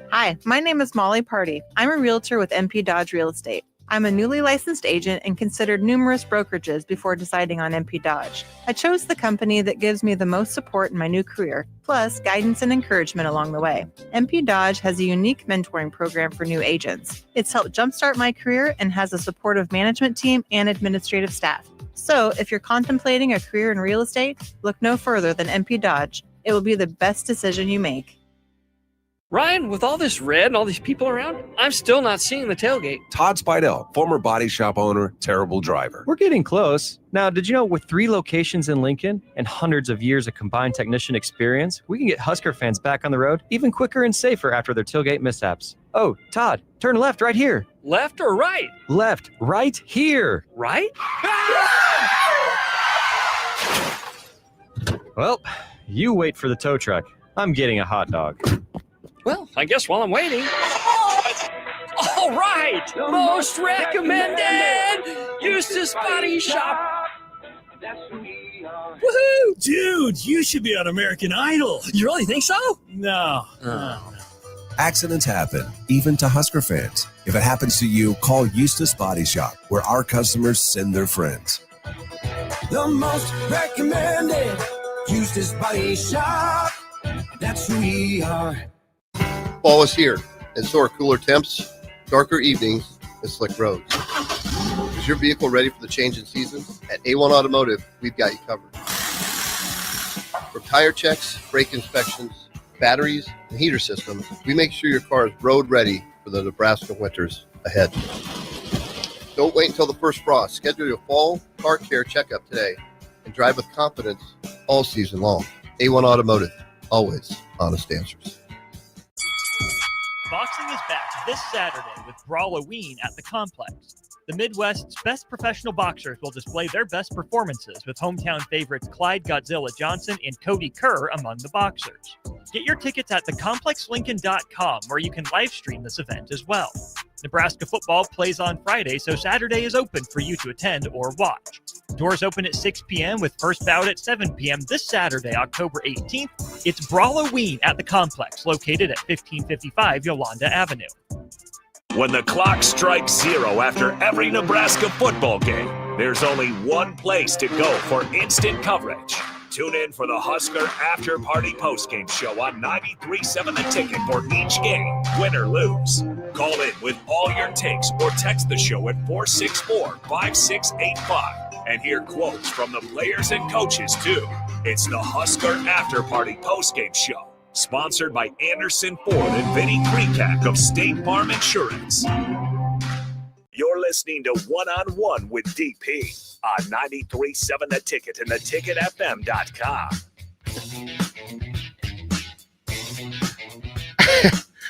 Hi, my name is Molly Party. I'm a realtor with MP Dodge Real Estate. I'm a newly licensed agent and considered numerous brokerages before deciding on MP Dodge. I chose the company that gives me the most support in my new career, plus guidance and encouragement along the way. MP Dodge has a unique mentoring program for new agents. It's helped jumpstart my career and has a supportive management team and administrative staff. So if you're contemplating a career in real estate, look no further than MP Dodge. It will be the best decision you make. Ryan, with all this red and all these people around, I'm still not seeing the tailgate. Todd Spidell, former body shop owner, terrible driver. We're getting close. Now, did you know with 3 locations in Lincoln and hundreds of years of combined technician experience, we can get Husker fans back on the road even quicker and safer after their tailgate mishaps? Oh, Todd, turn left right here. Left or right? Left, right here. Right? Well, you wait for the tow truck. I'm getting a hot dog. Well, I guess while I'm waiting. All right! Most recommended! Eustace Body Shop! Woohoo! Dude, you should be on American Idol. You really think so? No. Accidents happen, even to Husker fans. If it happens to you, call Eustace Body Shop, where our customers send their friends. The most recommended Eustace Body Shop. That's who we are. Fall is here, and so are cooler temps, darker evenings, and slick roads. Is your vehicle ready for the change in seasons? At A1 Automotive, we've got you covered. From tire checks, brake inspections, batteries, and heater systems, we make sure your car is road ready for the Nebraska winters ahead. Don't wait until the first frost. Schedule your fall car care checkup today and drive with confidence all season long. A1 Automotive, always honest answers. Boxing is back this Saturday with Brawloween at the Complex. The Midwest's best professional boxers will display their best performances with hometown favorites Clyde Godzilla Johnson and Cody Kerr among the boxers. Get your tickets at thecomplexlincoln.com where you can live stream this event as well. Nebraska football plays on Friday, so Saturday is open for you to attend or watch. Doors open at 6 p.m. with first bout at 7 p.m. this Saturday, October 18th. It's Brawloween at the Complex, located at 1555 Yolanda Avenue. When the clock strikes 0 after every Nebraska football game, there's only one place to go for instant coverage. Tune in for the Husker After Party Postgame Show on 93.7 The Ticket for each game, win or lose. Call in with all your takes or text the show at 464-5685 and hear quotes from the players and coaches, too. It's the Husker After Party Postgame Show, sponsored by Anderson Ford and Vinny Krikak of State Farm Insurance. You're listening to One on One with DP on 93.7 The Ticket and theticketfm.com.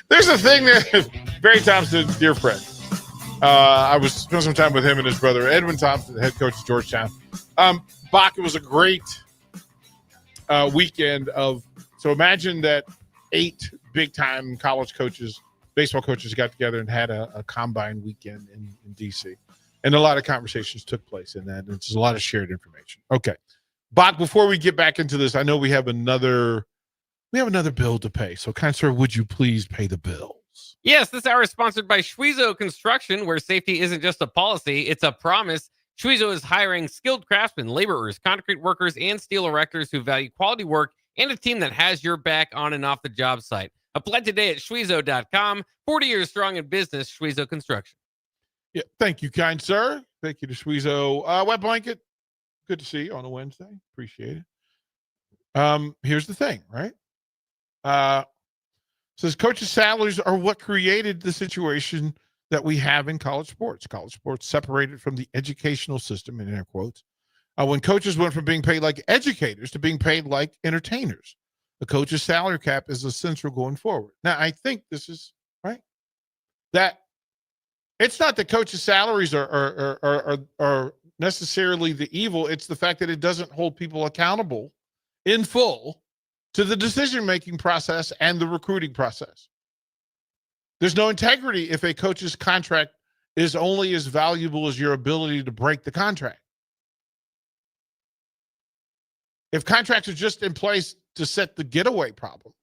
There's a thing that Barry Thompson, dear friend. I was spending some time with him and his brother, Edwin Thompson, the head coach of Georgetown. Bach, it was a great weekend of, so imagine that 8 big-time college coaches, baseball coaches got together and had a combine weekend in D.C. And a lot of conversations took place in that. And there's a lot of shared information. Okay. Bach, before we get back into this, I know we have another bill to pay. So, kind sir, would you please pay the bills? Yes, this hour is sponsored by Schwezo Construction, where safety isn't just a policy, it's a promise. Schwezo is hiring skilled craftsmen, laborers, concrete workers, and steel erectors who value quality work and a team that has your back on and off the job site. Apply today at Schwezo.com. 40 years strong in business, Schwezo Construction. Yeah, thank you, kind sir. Thank you to Schwezo. Wet Blanket, good to see you on a Wednesday. Appreciate it. Here's the thing, right? Says coaches' salaries are what created the situation that we have in college sports. College sports separated from the educational system, in air quotes, when coaches went from being paid like educators to being paid like entertainers. The coach's salary cap is essential going forward. Now, I think this is right. That it's not that coaches' salaries are necessarily the evil. It's the fact that it doesn't hold people accountable in full to the decision-making process and the recruiting process. There's no integrity if a coach's contract is only as valuable as your ability to break the contract. If contracts are just in place to set the getaway problem,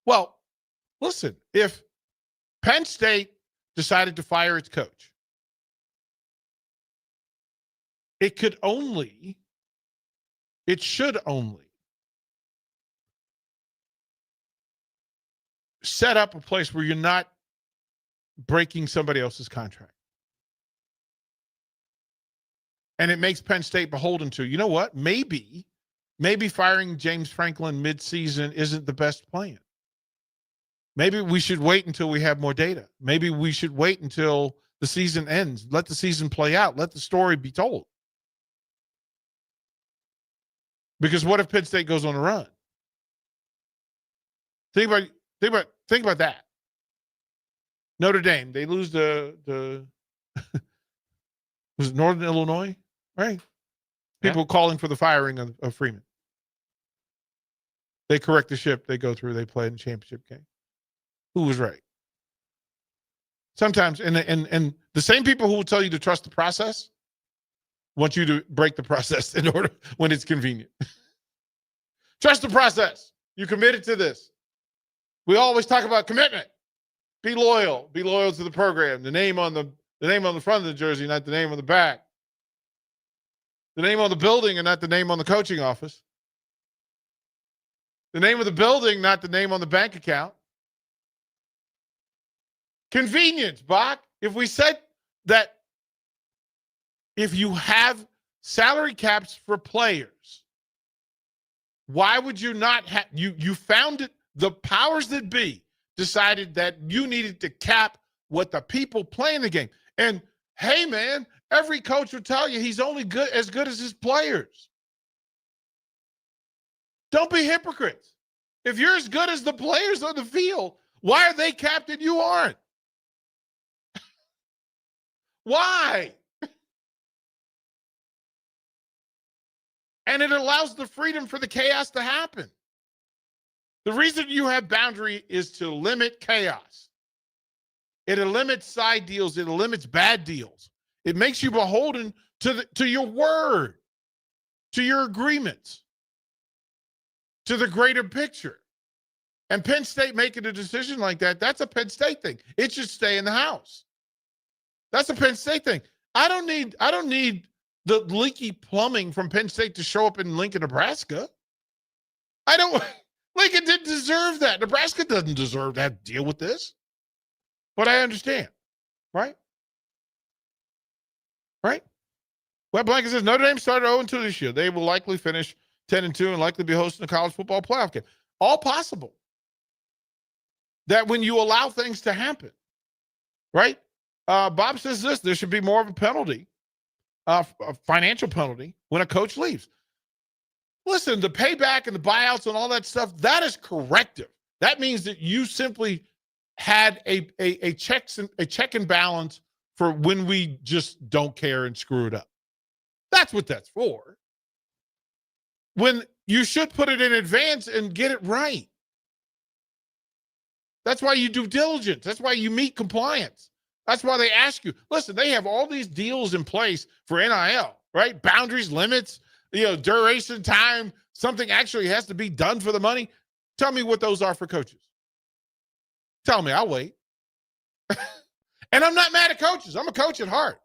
well, listen, if Penn State decided to fire its coach, it should only set up a place where you're not breaking somebody else's contract. And it makes Penn State beholden to, you know what? Maybe firing James Franklin midseason isn't the best plan. Maybe we should wait until we have more data. Maybe we should wait until the season ends. Let the season play out. Let the story be told. Because what if Penn State goes on a run? Think about that. Notre Dame, they lose the was it Northern Illinois, right? People calling for the firing of Freeman. They correct the ship. They go through. They play in the championship game. Who was right? Sometimes, and the same people who will tell you to trust the process want you to break the process in order when it's convenient. Trust the process. You committed to this. We always talk about commitment. Be loyal. Be loyal to the program. The name on the front of the jersey, not the name on the back. The name on the building and not the name on the coaching office. The name of the building, not the name on the bank account. Convenience, Bach. If we said that if you have salary caps for players, why would you not have you found it? The powers that be decided that you needed to cap what the people playing the game. And hey, man, every coach will tell you he's only as good as his players. Don't be hypocrites. If you're as good as the players on the field, why are they capped and you aren't? Why? And it allows the freedom for the chaos to happen. The reason you have boundary is to limit chaos. It limits side deals. It limits bad deals. It makes you beholden to your word, to your agreements, to the greater picture. And Penn State making a decision like that, that's a Penn State thing. It should stay in the house. That's a Penn State thing. I don't need the leaky plumbing from Penn State to show up in Lincoln, Nebraska. Lincoln didn't deserve that. Nebraska doesn't deserve to have to deal with this. But I understand, right? Right? Wet Blanket says Notre Dame started 0-2 this year. They will likely finish 10-2 and likely be hosting a college football playoff game. All possible. That when you allow things to happen, right? Bob says this, there should be more of a penalty, a financial penalty, when a coach leaves. Listen, the payback and the buyouts and all that stuff, that is corrective. That means that you simply had a check and balance for when we just don't care and screw it up. That's what that's for. When you should put it in advance and get it right. That's why you do diligence. That's why you meet compliance. That's why they ask you. Listen, they have all these deals in place for NIL, right? Boundaries, limits, duration, time, something actually has to be done for the money. Tell me what those are for coaches. Tell me, I'll wait. And I'm not mad at coaches. I'm a coach at heart.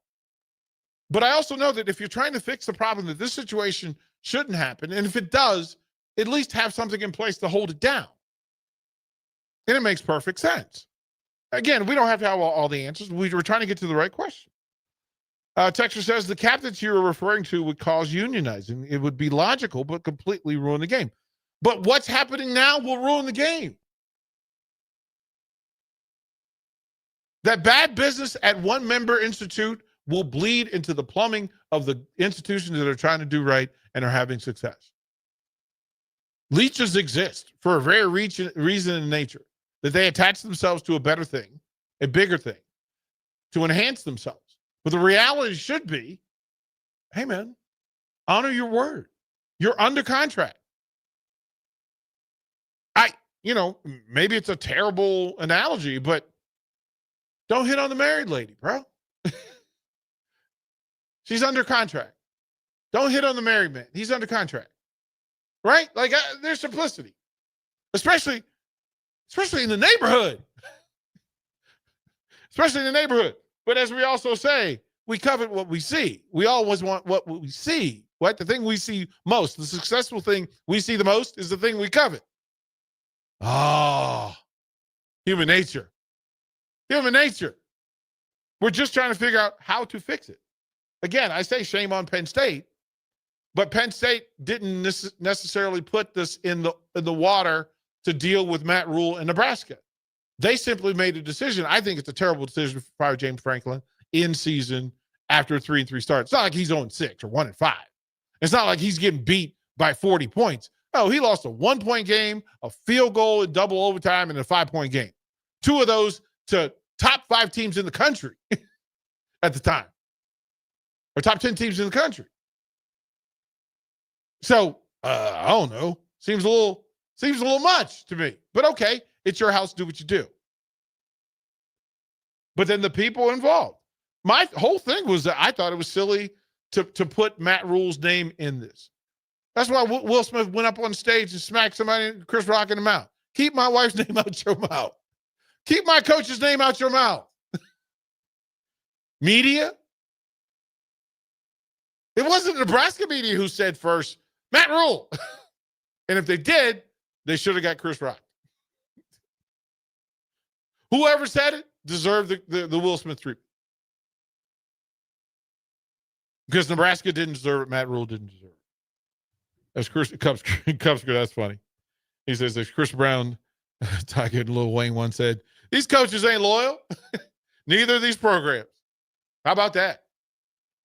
But I also know that if you're trying to fix the problem, that this situation shouldn't happen. And if it does, at least have something in place to hold it down. And it makes perfect sense. Again, we don't have to have all the answers. We were trying to get to the right question. Texter says the cap that you're referring to would cause unionizing. It would be logical, but completely ruin the game. But what's happening now will ruin the game. That bad business at one member institute will bleed into the plumbing of the institutions that are trying to do right and are having success. Leeches exist for a very reason in nature, that they attach themselves to a better thing, a bigger thing, to enhance themselves. But the reality should be, hey, man, honor your word. You're under contract. Maybe it's a terrible analogy, but don't hit on the married lady, bro. She's under contract. Don't hit on the married man. He's under contract. Right? Like, there's simplicity. Especially in the neighborhood. Especially in the neighborhood. But as we also say, we covet what we see. We always want what we see. What? The thing we see most, the successful thing we see the most is the thing we covet. Oh, human nature. Human nature. We're just trying to figure out how to fix it. Again, I say shame on Penn State, but Penn State didn't necessarily put this in the water to deal with Matt Rule in Nebraska. They simply made a decision. I think it's a terrible decision to fire James Franklin in season after a 3-3 start. It's not like he's 0-6 or 1-5. It's not like he's getting beat by 40 points. No, he lost a 1-point game, a field goal in double overtime, and a 5-point game. 2 of those to top 5 teams in the country at the time, or top 10 teams in the country. So I don't know. Seems a little much to me. But okay, it's your house. Do what you do. But then the people involved. My whole thing was that I thought it was silly to put Matt Rule's name in this. That's why Will Smith went up on stage and smacked somebody, Chris Rock, in the mouth. Keep my wife's name out your mouth. Keep my coach's name out your mouth. Media. It wasn't Nebraska media who said first, Matt Rule. And if they did, they should have got Chris Rock. Whoever said it deserved the Will Smith treatment. Because Nebraska didn't deserve it, Matt Rule didn't deserve it. As Chris Cubs, that's funny. He says, as Chris Brown, Tiger and Lil Wayne once said, these coaches ain't loyal. Neither of these programs. How about that?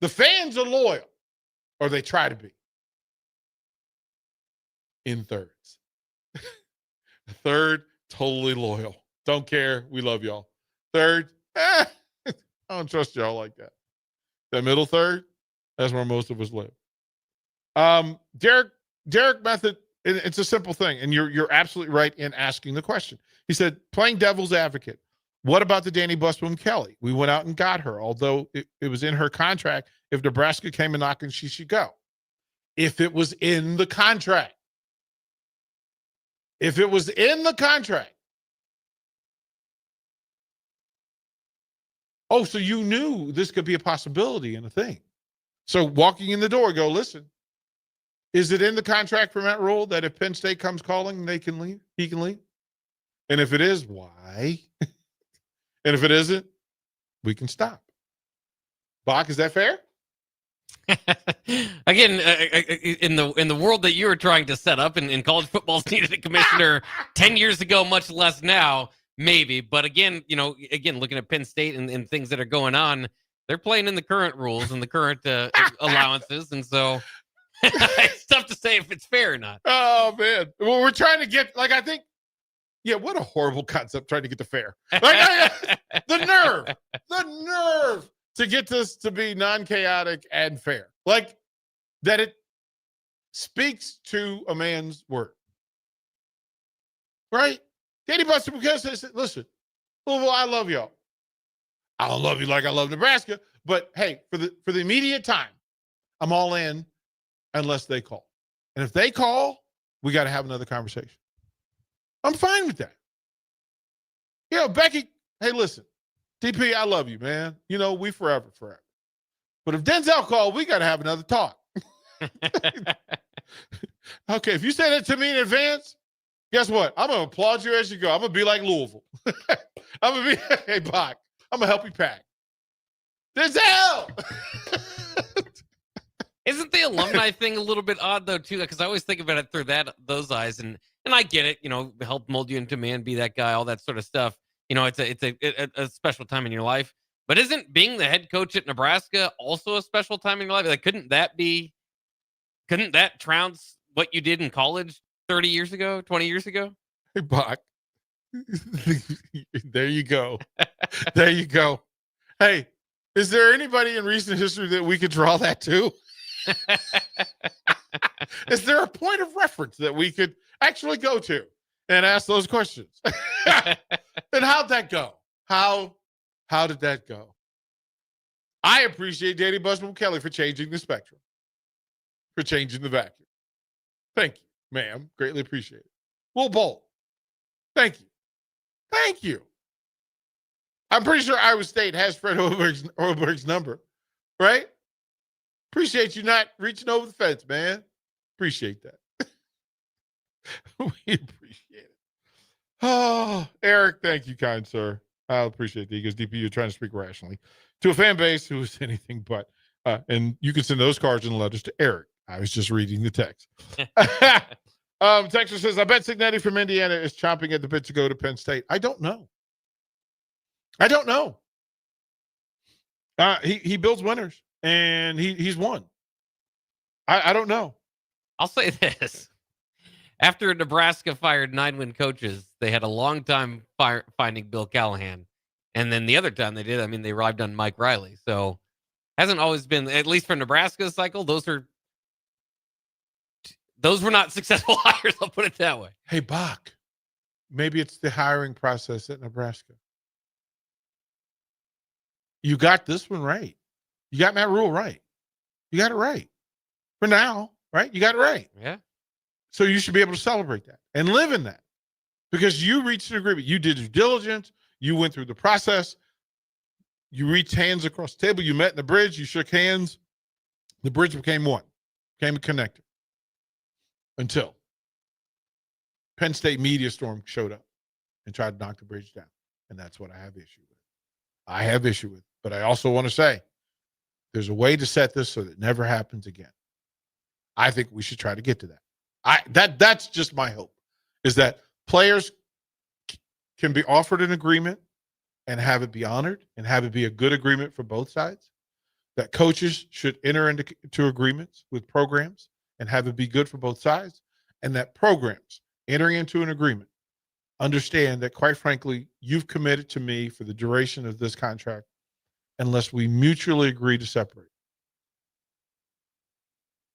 The fans are loyal, or they try to be. In thirds. Third, totally loyal. Don't care. We love y'all. Third, I don't trust y'all like that. That middle third, that's where most of us live. Derek Method, it's a simple thing, and you're absolutely right in asking the question. He said, playing devil's advocate, what about the Danny Busboom Kelly? We went out and got her, although it was in her contract. If Nebraska came and knocking, she should go. If it was in the contract. If it was in the contract. Oh, so you knew this could be a possibility and a thing. So walking in the door, go, listen, is it in the contract for Matt Rule that if Penn State comes calling, they can leave? He can leave? And if it is, why? And if it isn't, we can stop. Bach, is that fair? Again, in the world that you were trying to set up, and college football's needed a commissioner 10 years ago, much less now, maybe. But again, looking at Penn State and things that are going on, they're playing in the current rules and the current allowances. And so it's tough to say if it's fair or not. Oh, man. Well, we're trying to get, I think, yeah, what a horrible concept, trying to get to fair. The nerve to get this to be non-chaotic and fair. That it speaks to a man's word. Right? Danny Busboom says, listen, Louisville, I love y'all. I don't love you like I love Nebraska, but hey, for the immediate time, I'm all in unless they call. And if they call, we got to have another conversation. I'm fine with that. Becky, hey, listen, DP, I love you, man. We forever. But if Denzel called, we got to have another talk. Okay, if you say that to me in advance, guess what? I'm going to applaud you as you go. I'm going to be like Louisville. I'm going to be, hey, Bach, I'm going to help you pack. Denzel! Isn't the alumni thing a little bit odd, though, too? Because I always think about it through those eyes. And I get it, help mold you into man, be that guy, all that sort of stuff. It's a special time in your life. But isn't being the head coach at Nebraska also a special time in your life? Couldn't that trounce what you did in college 30 years ago, 20 years ago? Hey, Bach. There you go. There you go. Hey, is there anybody in recent history that we could draw that to? Is there a point of reference that we could actually go to and ask those questions? And how'd that go? How did that go? I appreciate Danny Busman Kelly for changing the spectrum, for changing the vacuum. Thank you, ma'am. Greatly appreciate it. Will Bolt, thank you. Thank you. I'm pretty sure Iowa State has Fred Hoiberg's number, right? Appreciate you not reaching over the fence, man. Appreciate that. We appreciate it. Oh, Eric, thank you, kind sir. I appreciate that. He goes, DP, you're trying to speak rationally to a fan base who is anything but. And you can send those cards and letters to Eric. I was just reading the text. Texas says, I bet Signetti from Indiana is chomping at the bit to go to Penn State. I don't know. He builds winners, and he's won. I don't know. I'll say this. After Nebraska fired 9-win coaches, they had a long time finding Bill Callahan. And then the other time they did, they arrived on Mike Riley. So hasn't always been, at least for Nebraska's cycle, those were not successful hires. I'll put it that way. Hey, Bach, maybe it's the hiring process at Nebraska. You got this one right. You got Matt Rule right. You got it right. For now, right? You got it right. Yeah. So you should be able to celebrate that and live in that because you reached an agreement. You did due diligence. You went through the process. You reached hands across the table. You met in the bridge. You shook hands. The bridge became one, became a connector until Penn State media storm showed up and tried to knock the bridge down. And that's what I have issue with. But I also want to say there's a way to set this so that it never happens again. I think we should try to get to that. That's just my hope, is that players can be offered an agreement and have it be honored and have it be a good agreement for both sides. That coaches should enter into agreements with programs and have it be good for both sides. And that programs entering into an agreement understand that, quite frankly, you've committed to me for the duration of this contract unless we mutually agree to separate.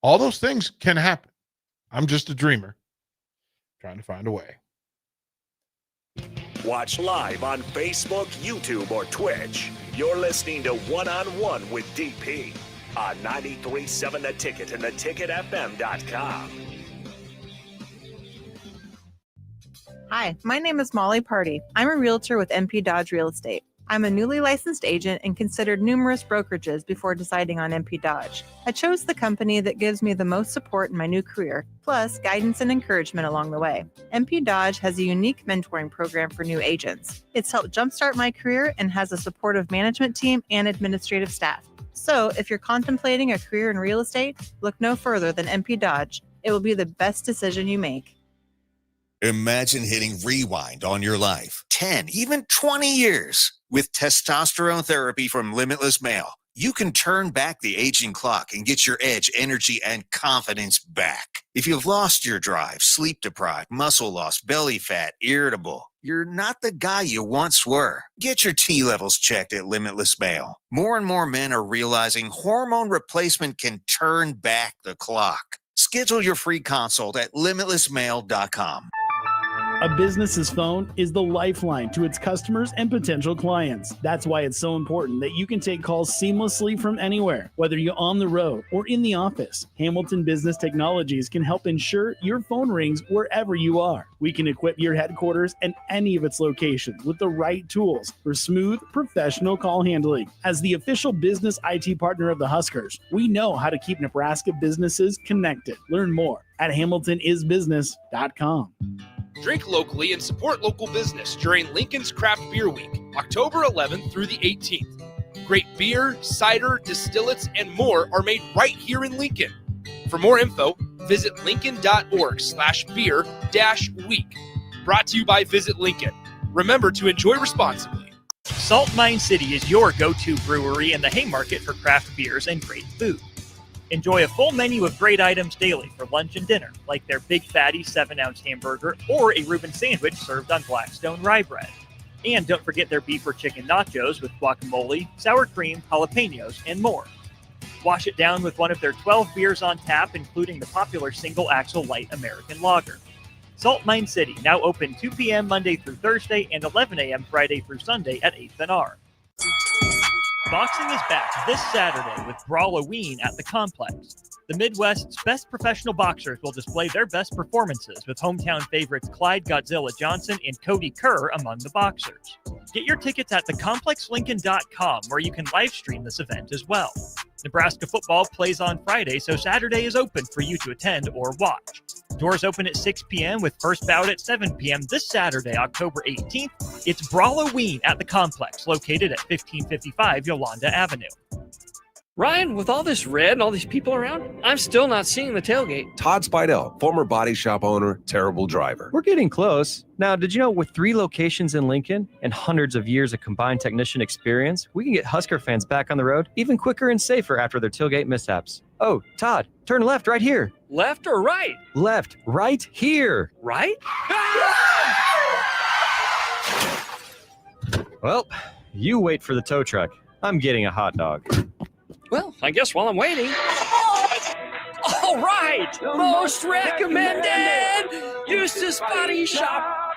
All those things can happen. I'm just a dreamer trying to find a way. Watch live on Facebook, YouTube, or Twitch. You're listening to One-on-One with DP on 93.7 The Ticket and theticketfm.com. Hi, my name is Molly Party. I'm a realtor with MP Dodge Real Estate. I'm a newly licensed agent and considered numerous brokerages before deciding on MP Dodge. I chose the company that gives me the most support in my new career, plus guidance and encouragement along the way. MP Dodge has a unique mentoring program for new agents. It's helped jumpstart my career and has a supportive management team and administrative staff. So if you're contemplating a career in real estate, look no further than MP Dodge. It will be the best decision you make. Imagine hitting rewind on your life 10, even 20 years. With testosterone therapy from Limitless Male, you can turn back the aging clock and get your edge, energy, and confidence back. If you've lost your drive, sleep deprived, muscle loss, belly fat, irritable, you're not the guy you once were. Get your T levels checked at Limitless Male. More and more men are realizing hormone replacement can turn back the clock. Schedule your free consult at limitlessmale.com. A business's phone is the lifeline to its customers and potential clients. That's why it's so important that you can take calls seamlessly from anywhere, whether you're on the road or in the office. Hamilton Business Technologies can help ensure your phone rings wherever you are. We can equip your headquarters and any of its locations with the right tools for smooth, professional call handling. As the official business IT partner of the Huskers, we know how to keep Nebraska businesses connected. Learn more at hamiltonisbusiness.com. Drink locally and support local business during Lincoln's Craft Beer Week, October 11th through the 18th. Great beer, cider, distillates, and more are made right here in Lincoln. For more info, visit lincoln.org/beer-week. Brought to you by Visit Lincoln. Remember to enjoy responsibly. Salt Mine City is your go-to brewery in the Haymarket for craft beers and great food. Enjoy a full menu of great items daily for lunch and dinner, like their Big Fatty 7-ounce hamburger or a Reuben sandwich served on Blackstone rye bread. And don't forget their beef or chicken nachos with guacamole, sour cream, jalapenos, and more. Wash it down with one of their 12 beers on tap, including the popular Single Axle Light American Lager. Salt Mine City, now open 2 p.m. Monday through Thursday and 11 a.m. Friday through Sunday at 8th and R. Boxing is back this Saturday with Brawloween at the Complex. The Midwest's best professional boxers will display their best performances with hometown favorites Clyde Godzilla Johnson and Cody Kerr among the boxers. Get your tickets at thecomplexlincoln.com, where you can live stream this event as well. Nebraska football plays on Friday, so Saturday is open for you to attend or watch. Doors open at 6 p.m. with first bout at 7 p.m. this Saturday, October 18th. It's Brawloween at the Complex, located at 1555 Yolanda Avenue. Ryan, with all this red and all these people around, I'm still not seeing the tailgate. Todd Spidell, former body shop owner, terrible driver. We're getting close. Now, did you know with 3 locations in Lincoln and hundreds of years of combined technician experience, we can get Husker fans back on the road even quicker and safer after their tailgate mishaps? Oh, Todd, turn left right here. Left or right? Left, right here. Right? Well, you wait for the tow truck. I'm getting a hot dog. Well, I guess while I'm waiting. All right! Most recommended! Eustace Body Shop!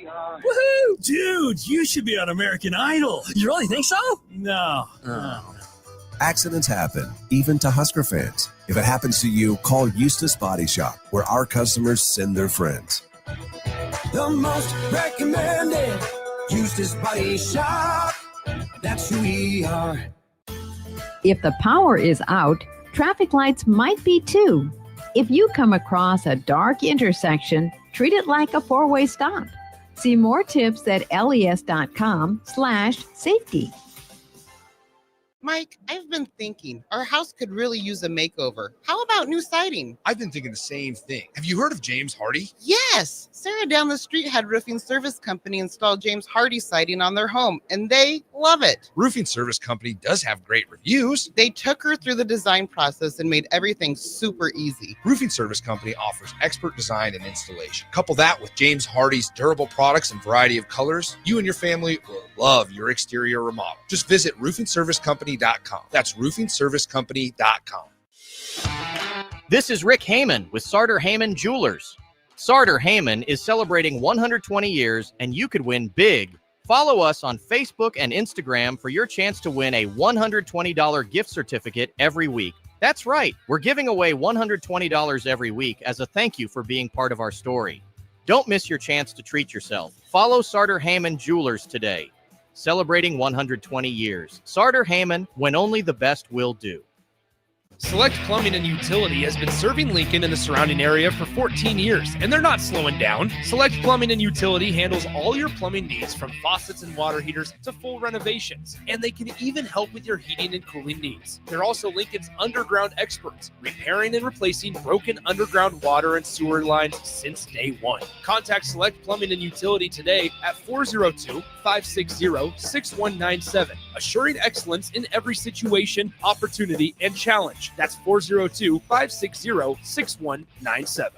Woohoo! Dude, you should be on American Idol. You really think so? No. Accidents happen, even to Husker fans. If it happens to you, call Eustace Body Shop, where our customers send their friends. The most recommended Eustace Body Shop. That's who we are. If the power is out, traffic lights might be too. If you come across a dark intersection, treat it like a 4-way stop. See more tips at les.com/safety. Mike, I've been thinking our house could really use a makeover. How about new siding? I've been thinking the same thing. Have you heard of James Hardy? Yes. Sarah down the street had Roofing Service Company install James Hardy siding on their home, and they love it. Roofing Service Company does have great reviews. They took her through the design process and made everything super easy. Roofing Service Company offers expert design and installation. Couple that with James Hardy's durable products and variety of colors, you and your family will love your exterior remodel. Just visit roofingservicecompany.com. That's roofingservicecompany.com. This is Rick Heyman with Sartor Heyman Jewelers. Sartor Heyman is celebrating 120 years, and you could win big. Follow us on Facebook and Instagram for your chance to win a $120 gift certificate every week. That's right, we're giving away $120 every week as a thank you for being part of our story. Don't miss your chance to treat yourself. Follow Sartor Heyman Jewelers today. Celebrating 120 years. Sartor Heyman, when only the best will do. Select Plumbing and Utility has been serving Lincoln and the surrounding area for 14 years, and they're not slowing down. Select Plumbing and Utility handles all your plumbing needs from faucets and water heaters to full renovations, and they can even help with your heating and cooling needs. They're also Lincoln's underground experts, repairing and replacing broken underground water and sewer lines since day one. Contact Select Plumbing and Utility today at 402-560-6197, assuring excellence in every situation, opportunity, and challenge. That's 402-560-6197.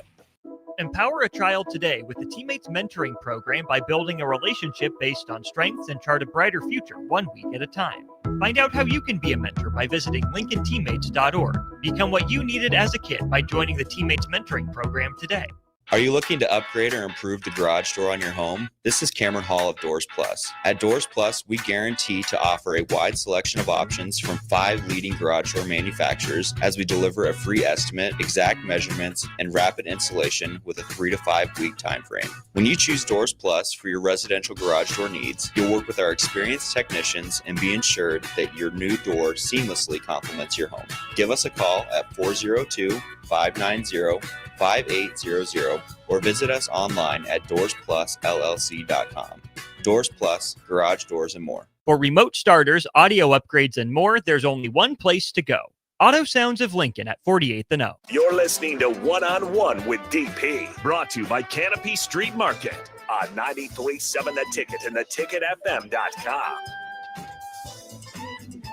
Empower a child today with the Teammates Mentoring Program by building a relationship based on strengths and chart a brighter future 1 week at a time. Find out how you can be a mentor by visiting LincolnTeammates.org. Become what you needed as a kid by joining the Teammates Mentoring Program today. Are you looking to upgrade or improve the garage door on your home? This is Cameron Hall of Doors Plus. At Doors Plus, we guarantee to offer a wide selection of options from 5 leading garage door manufacturers as we deliver a free estimate, exact measurements, and rapid installation with a 3 to 5 week time frame. When you choose Doors Plus for your residential garage door needs, you'll work with our experienced technicians and be ensured that your new door seamlessly complements your home. Give us a call at 402-590-5800 or visit us online at DoorsPlusLLC.com. Doors Plus, garage doors and more. For remote starters, audio upgrades, and more, there's only one place to go. Auto Sounds of Lincoln at 48th and O. You're listening to One on One with DP, brought to you by Canopy Street Market on 93.7 The Ticket and theticketfm.com.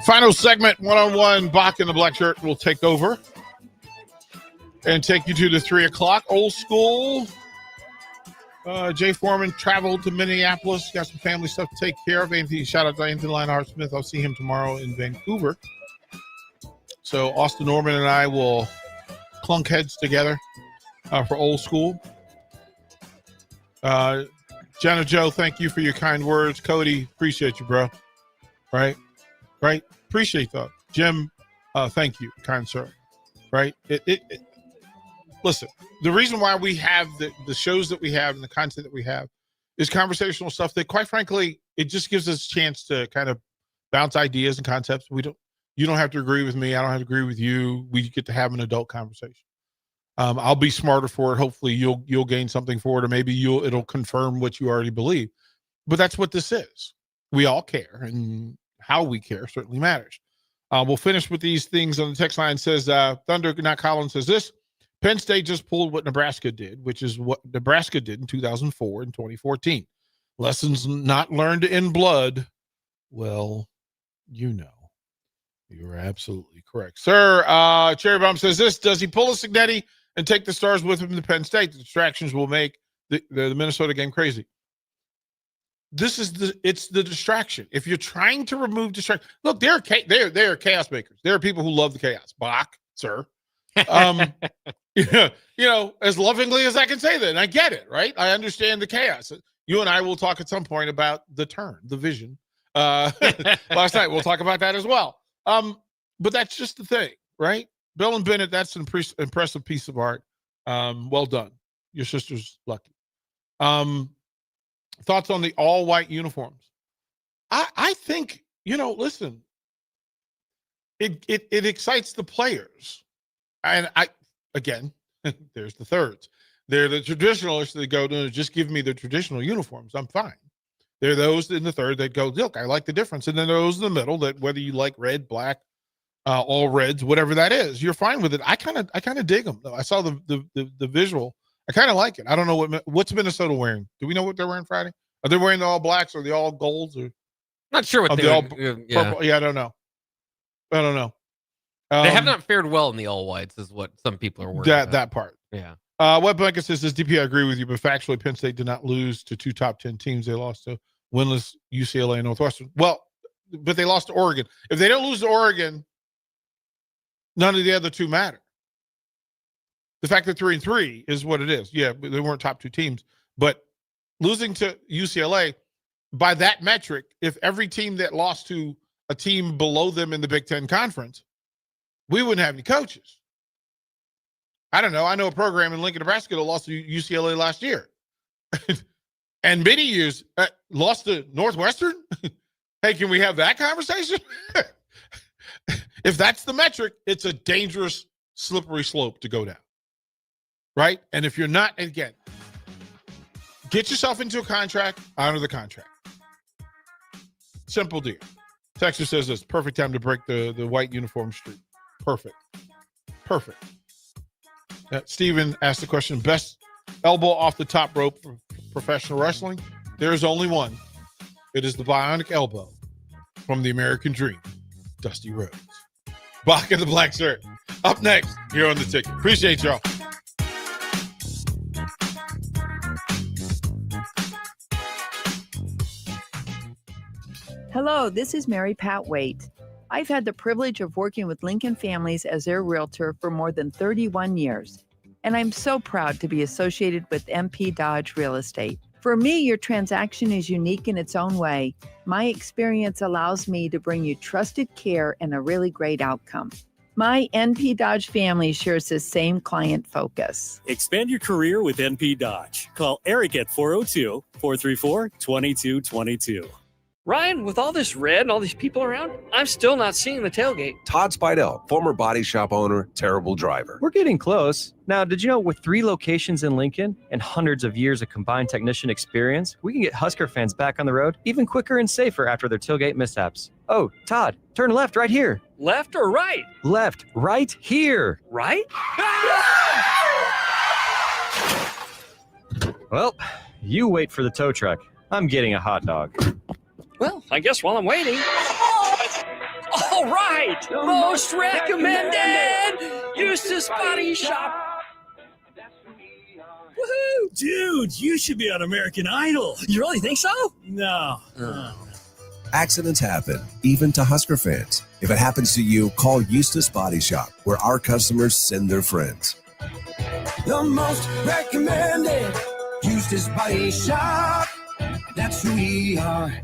Final segment, one-on-one. Bach in the black shirt will take over and take you to the 3 o'clock. Old school. Jay Foreman traveled to Minneapolis. Got some family stuff to take care of. Anthony, shout out to Anthony Lionheart Smith. I'll see him tomorrow in Vancouver. So Austin Norman and I will clunk heads together for old school. Jenna Joe, thank you for your kind words. Cody, appreciate you, bro. Right? right? Appreciate that. Jim, thank you, kind sir. Right? Listen, the reason why we have the shows that we have and the content that we have is conversational stuff that, quite frankly, it just gives us a chance to kind of bounce ideas and concepts. You don't have to agree with me. I don't have to agree with you. We get to have an adult conversation. I'll be smarter for it. Hopefully you'll gain something for it, or maybe it'll confirm what you already believe. But that's what this is. We all care, and how we care certainly matters. We'll finish with these things on the text line. Says Thunder, not Collins, says this. Penn State just pulled what Nebraska did, which is what Nebraska did in 2004 and 2014. Lessons not learned in blood. Well, you know. You're absolutely correct. Sir, Cherry Bomb says this. Does he pull a Cignetti and take the Stars with him to Penn State? The distractions will make the Minnesota game crazy. It's the distraction. If you're trying to remove distraction, look, they're chaos makers. There are people who love the chaos. Bach, sir. As lovingly as I can say that, and I get it, right? I understand the chaos. You and I will talk at some point about the turn, the vision. Last night, we'll talk about that as well. But that's just the thing, right? Bill and Bennett, that's an impressive piece of art. Well done. Your sister's lucky. Thoughts on the all-white uniforms? I think, listen, it excites the players. And again, there's the thirds. They're the traditionalists that go, no, just give me the traditional uniforms. I'm fine. There are those in the third that go, look, I like the difference. And then those in the middle that whether you like red, black, all reds, whatever that is, you're fine with it. I kind of dig them though. I saw the visual. I kind of like it. I don't know what's Minnesota wearing. Do we know what they're wearing Friday? Are they wearing the all blacks or the all golds or? Not sure what they're purple? Yeah, I don't know. They have not fared well in the all whites, is what some people are worried about. That part. Yeah. Web Blanket says this. DP, I agree with you, but factually, Penn State did not lose to two top 10 teams. They lost to winless UCLA and Northwestern. Well, but they lost to Oregon. If they don't lose to Oregon, none of the other two matter. The fact that 3-3 is what it is. Yeah, they weren't top two teams, but losing to UCLA by that metric, if every team that lost to a team below them in the Big Ten Conference, we wouldn't have any coaches. I don't know. I know a program in Lincoln, Nebraska that lost to UCLA last year. And many years lost to Northwestern. Hey, can we have that conversation? If that's the metric, it's a dangerous, slippery slope to go down. Right? And if you're not, again, get yourself into a contract, honor the contract. Simple deal. Texas says this, perfect time to break the white uniform streak. Perfect. Steven asked the question, best elbow off the top rope for professional wrestling? There is only one. It is the bionic elbow from the American Dream, Dusty Rhodes. Bach in the black shirt. Up next, here on The Ticket. Appreciate y'all. Hello, this is Mary Pat Waite. I've had the privilege of working with Lincoln families as their realtor for more than 31 years, and I'm so proud to be associated with MP Dodge Real Estate. For me, your transaction is unique in its own way. My experience allows me to bring you trusted care and a really great outcome. My NP Dodge family shares the same client focus. Expand your career with NP Dodge. Call Eric at 402-434-2222. Ryan, with all this red and all these people around, I'm still not seeing the tailgate. Todd Spidell, former body shop owner, terrible driver. We're getting close. Now, did you know with 3 locations in Lincoln and hundreds of years of combined technician experience, we can get Husker fans back on the road even quicker and safer after their tailgate mishaps? Oh, Todd, turn left right here. Left or right? Left, right here. Right? Well, you wait for the tow truck. I'm getting a hot dog. Well, I guess while I'm waiting. All right! Most recommended! Eustace Body Shop! Woohoo! Dude, you should be on American Idol. You really think so? No. Accidents happen, even to Husker fans. If it happens to you, call Eustace Body Shop, where our customers send their friends. The most recommended Eustace Body Shop. That's who we are.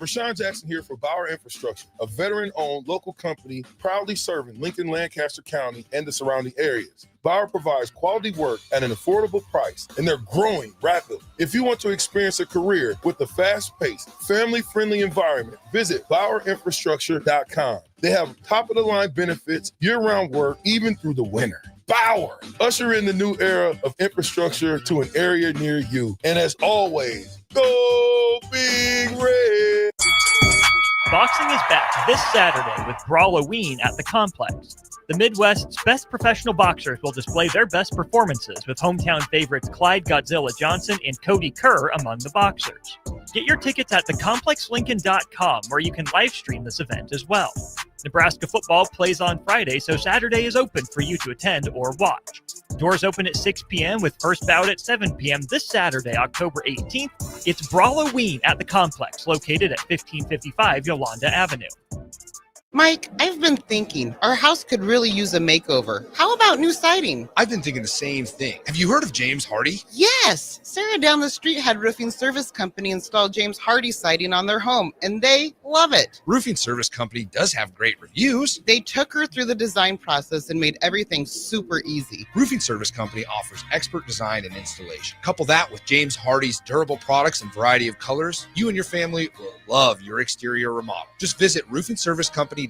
Rashawn Jackson here for Bauer Infrastructure, a veteran-owned local company proudly serving Lincoln, Lancaster County, and the surrounding areas. Bauer provides quality work at an affordable price, and they're growing rapidly. If you want to experience a career with a fast-paced, family-friendly environment, visit BauerInfrastructure.com. They have top-of-the-line benefits, year-round work, even through the winter. Bauer, usher in the new era of infrastructure to an area near you. And as always, go Big Red! Boxing is back this Saturday with Brawloween at the Complex. The Midwest's best professional boxers will display their best performances with hometown favorites Clyde Godzilla Johnson and Cody Kerr among the boxers. Get your tickets at thecomplexlincoln.com, where you can live stream this event as well. Nebraska football plays on Friday, so Saturday is open for you to attend or watch. Doors open at 6 p.m. with first bout at 7 p.m. this Saturday, October 18th. It's Brawloween at the Complex, located at 1555 Yolanda Avenue. Mike, I've been thinking our house could really use a makeover. How about new siding? I've been thinking the same thing. Have you heard of James Hardy? Yes! Sarah down the street had Roofing Service Company install James Hardy siding on their home, and they love it. Roofing Service Company does have great reviews. They took her through the design process and made everything super easy. Roofing Service Company offers expert design and installation. Couple that with James Hardy's durable products and variety of colors, you and your family will love your exterior remodel. Just visit roofingservicecompany.com.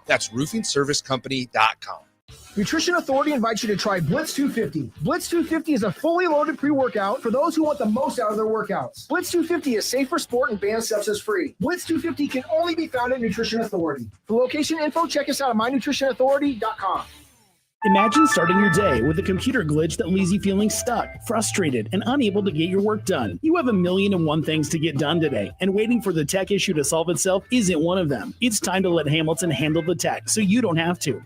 That's roofingservicecompany.com. Nutrition Authority invites you to try Blitz 250. Blitz 250 is a fully loaded pre-workout for those who want the most out of their workouts. Blitz 250 is safe for sport and banned sepsis free. Blitz 250 can only be found at Nutrition Authority. For location info, check us out at mynutritionauthority.com. Imagine starting your day with a computer glitch that leaves you feeling stuck, frustrated, and unable to get your work done. You have 1,000,001 things to get done today, and waiting for the tech issue to solve itself isn't one of them. It's time to let Hamilton handle the tech so you don't have to.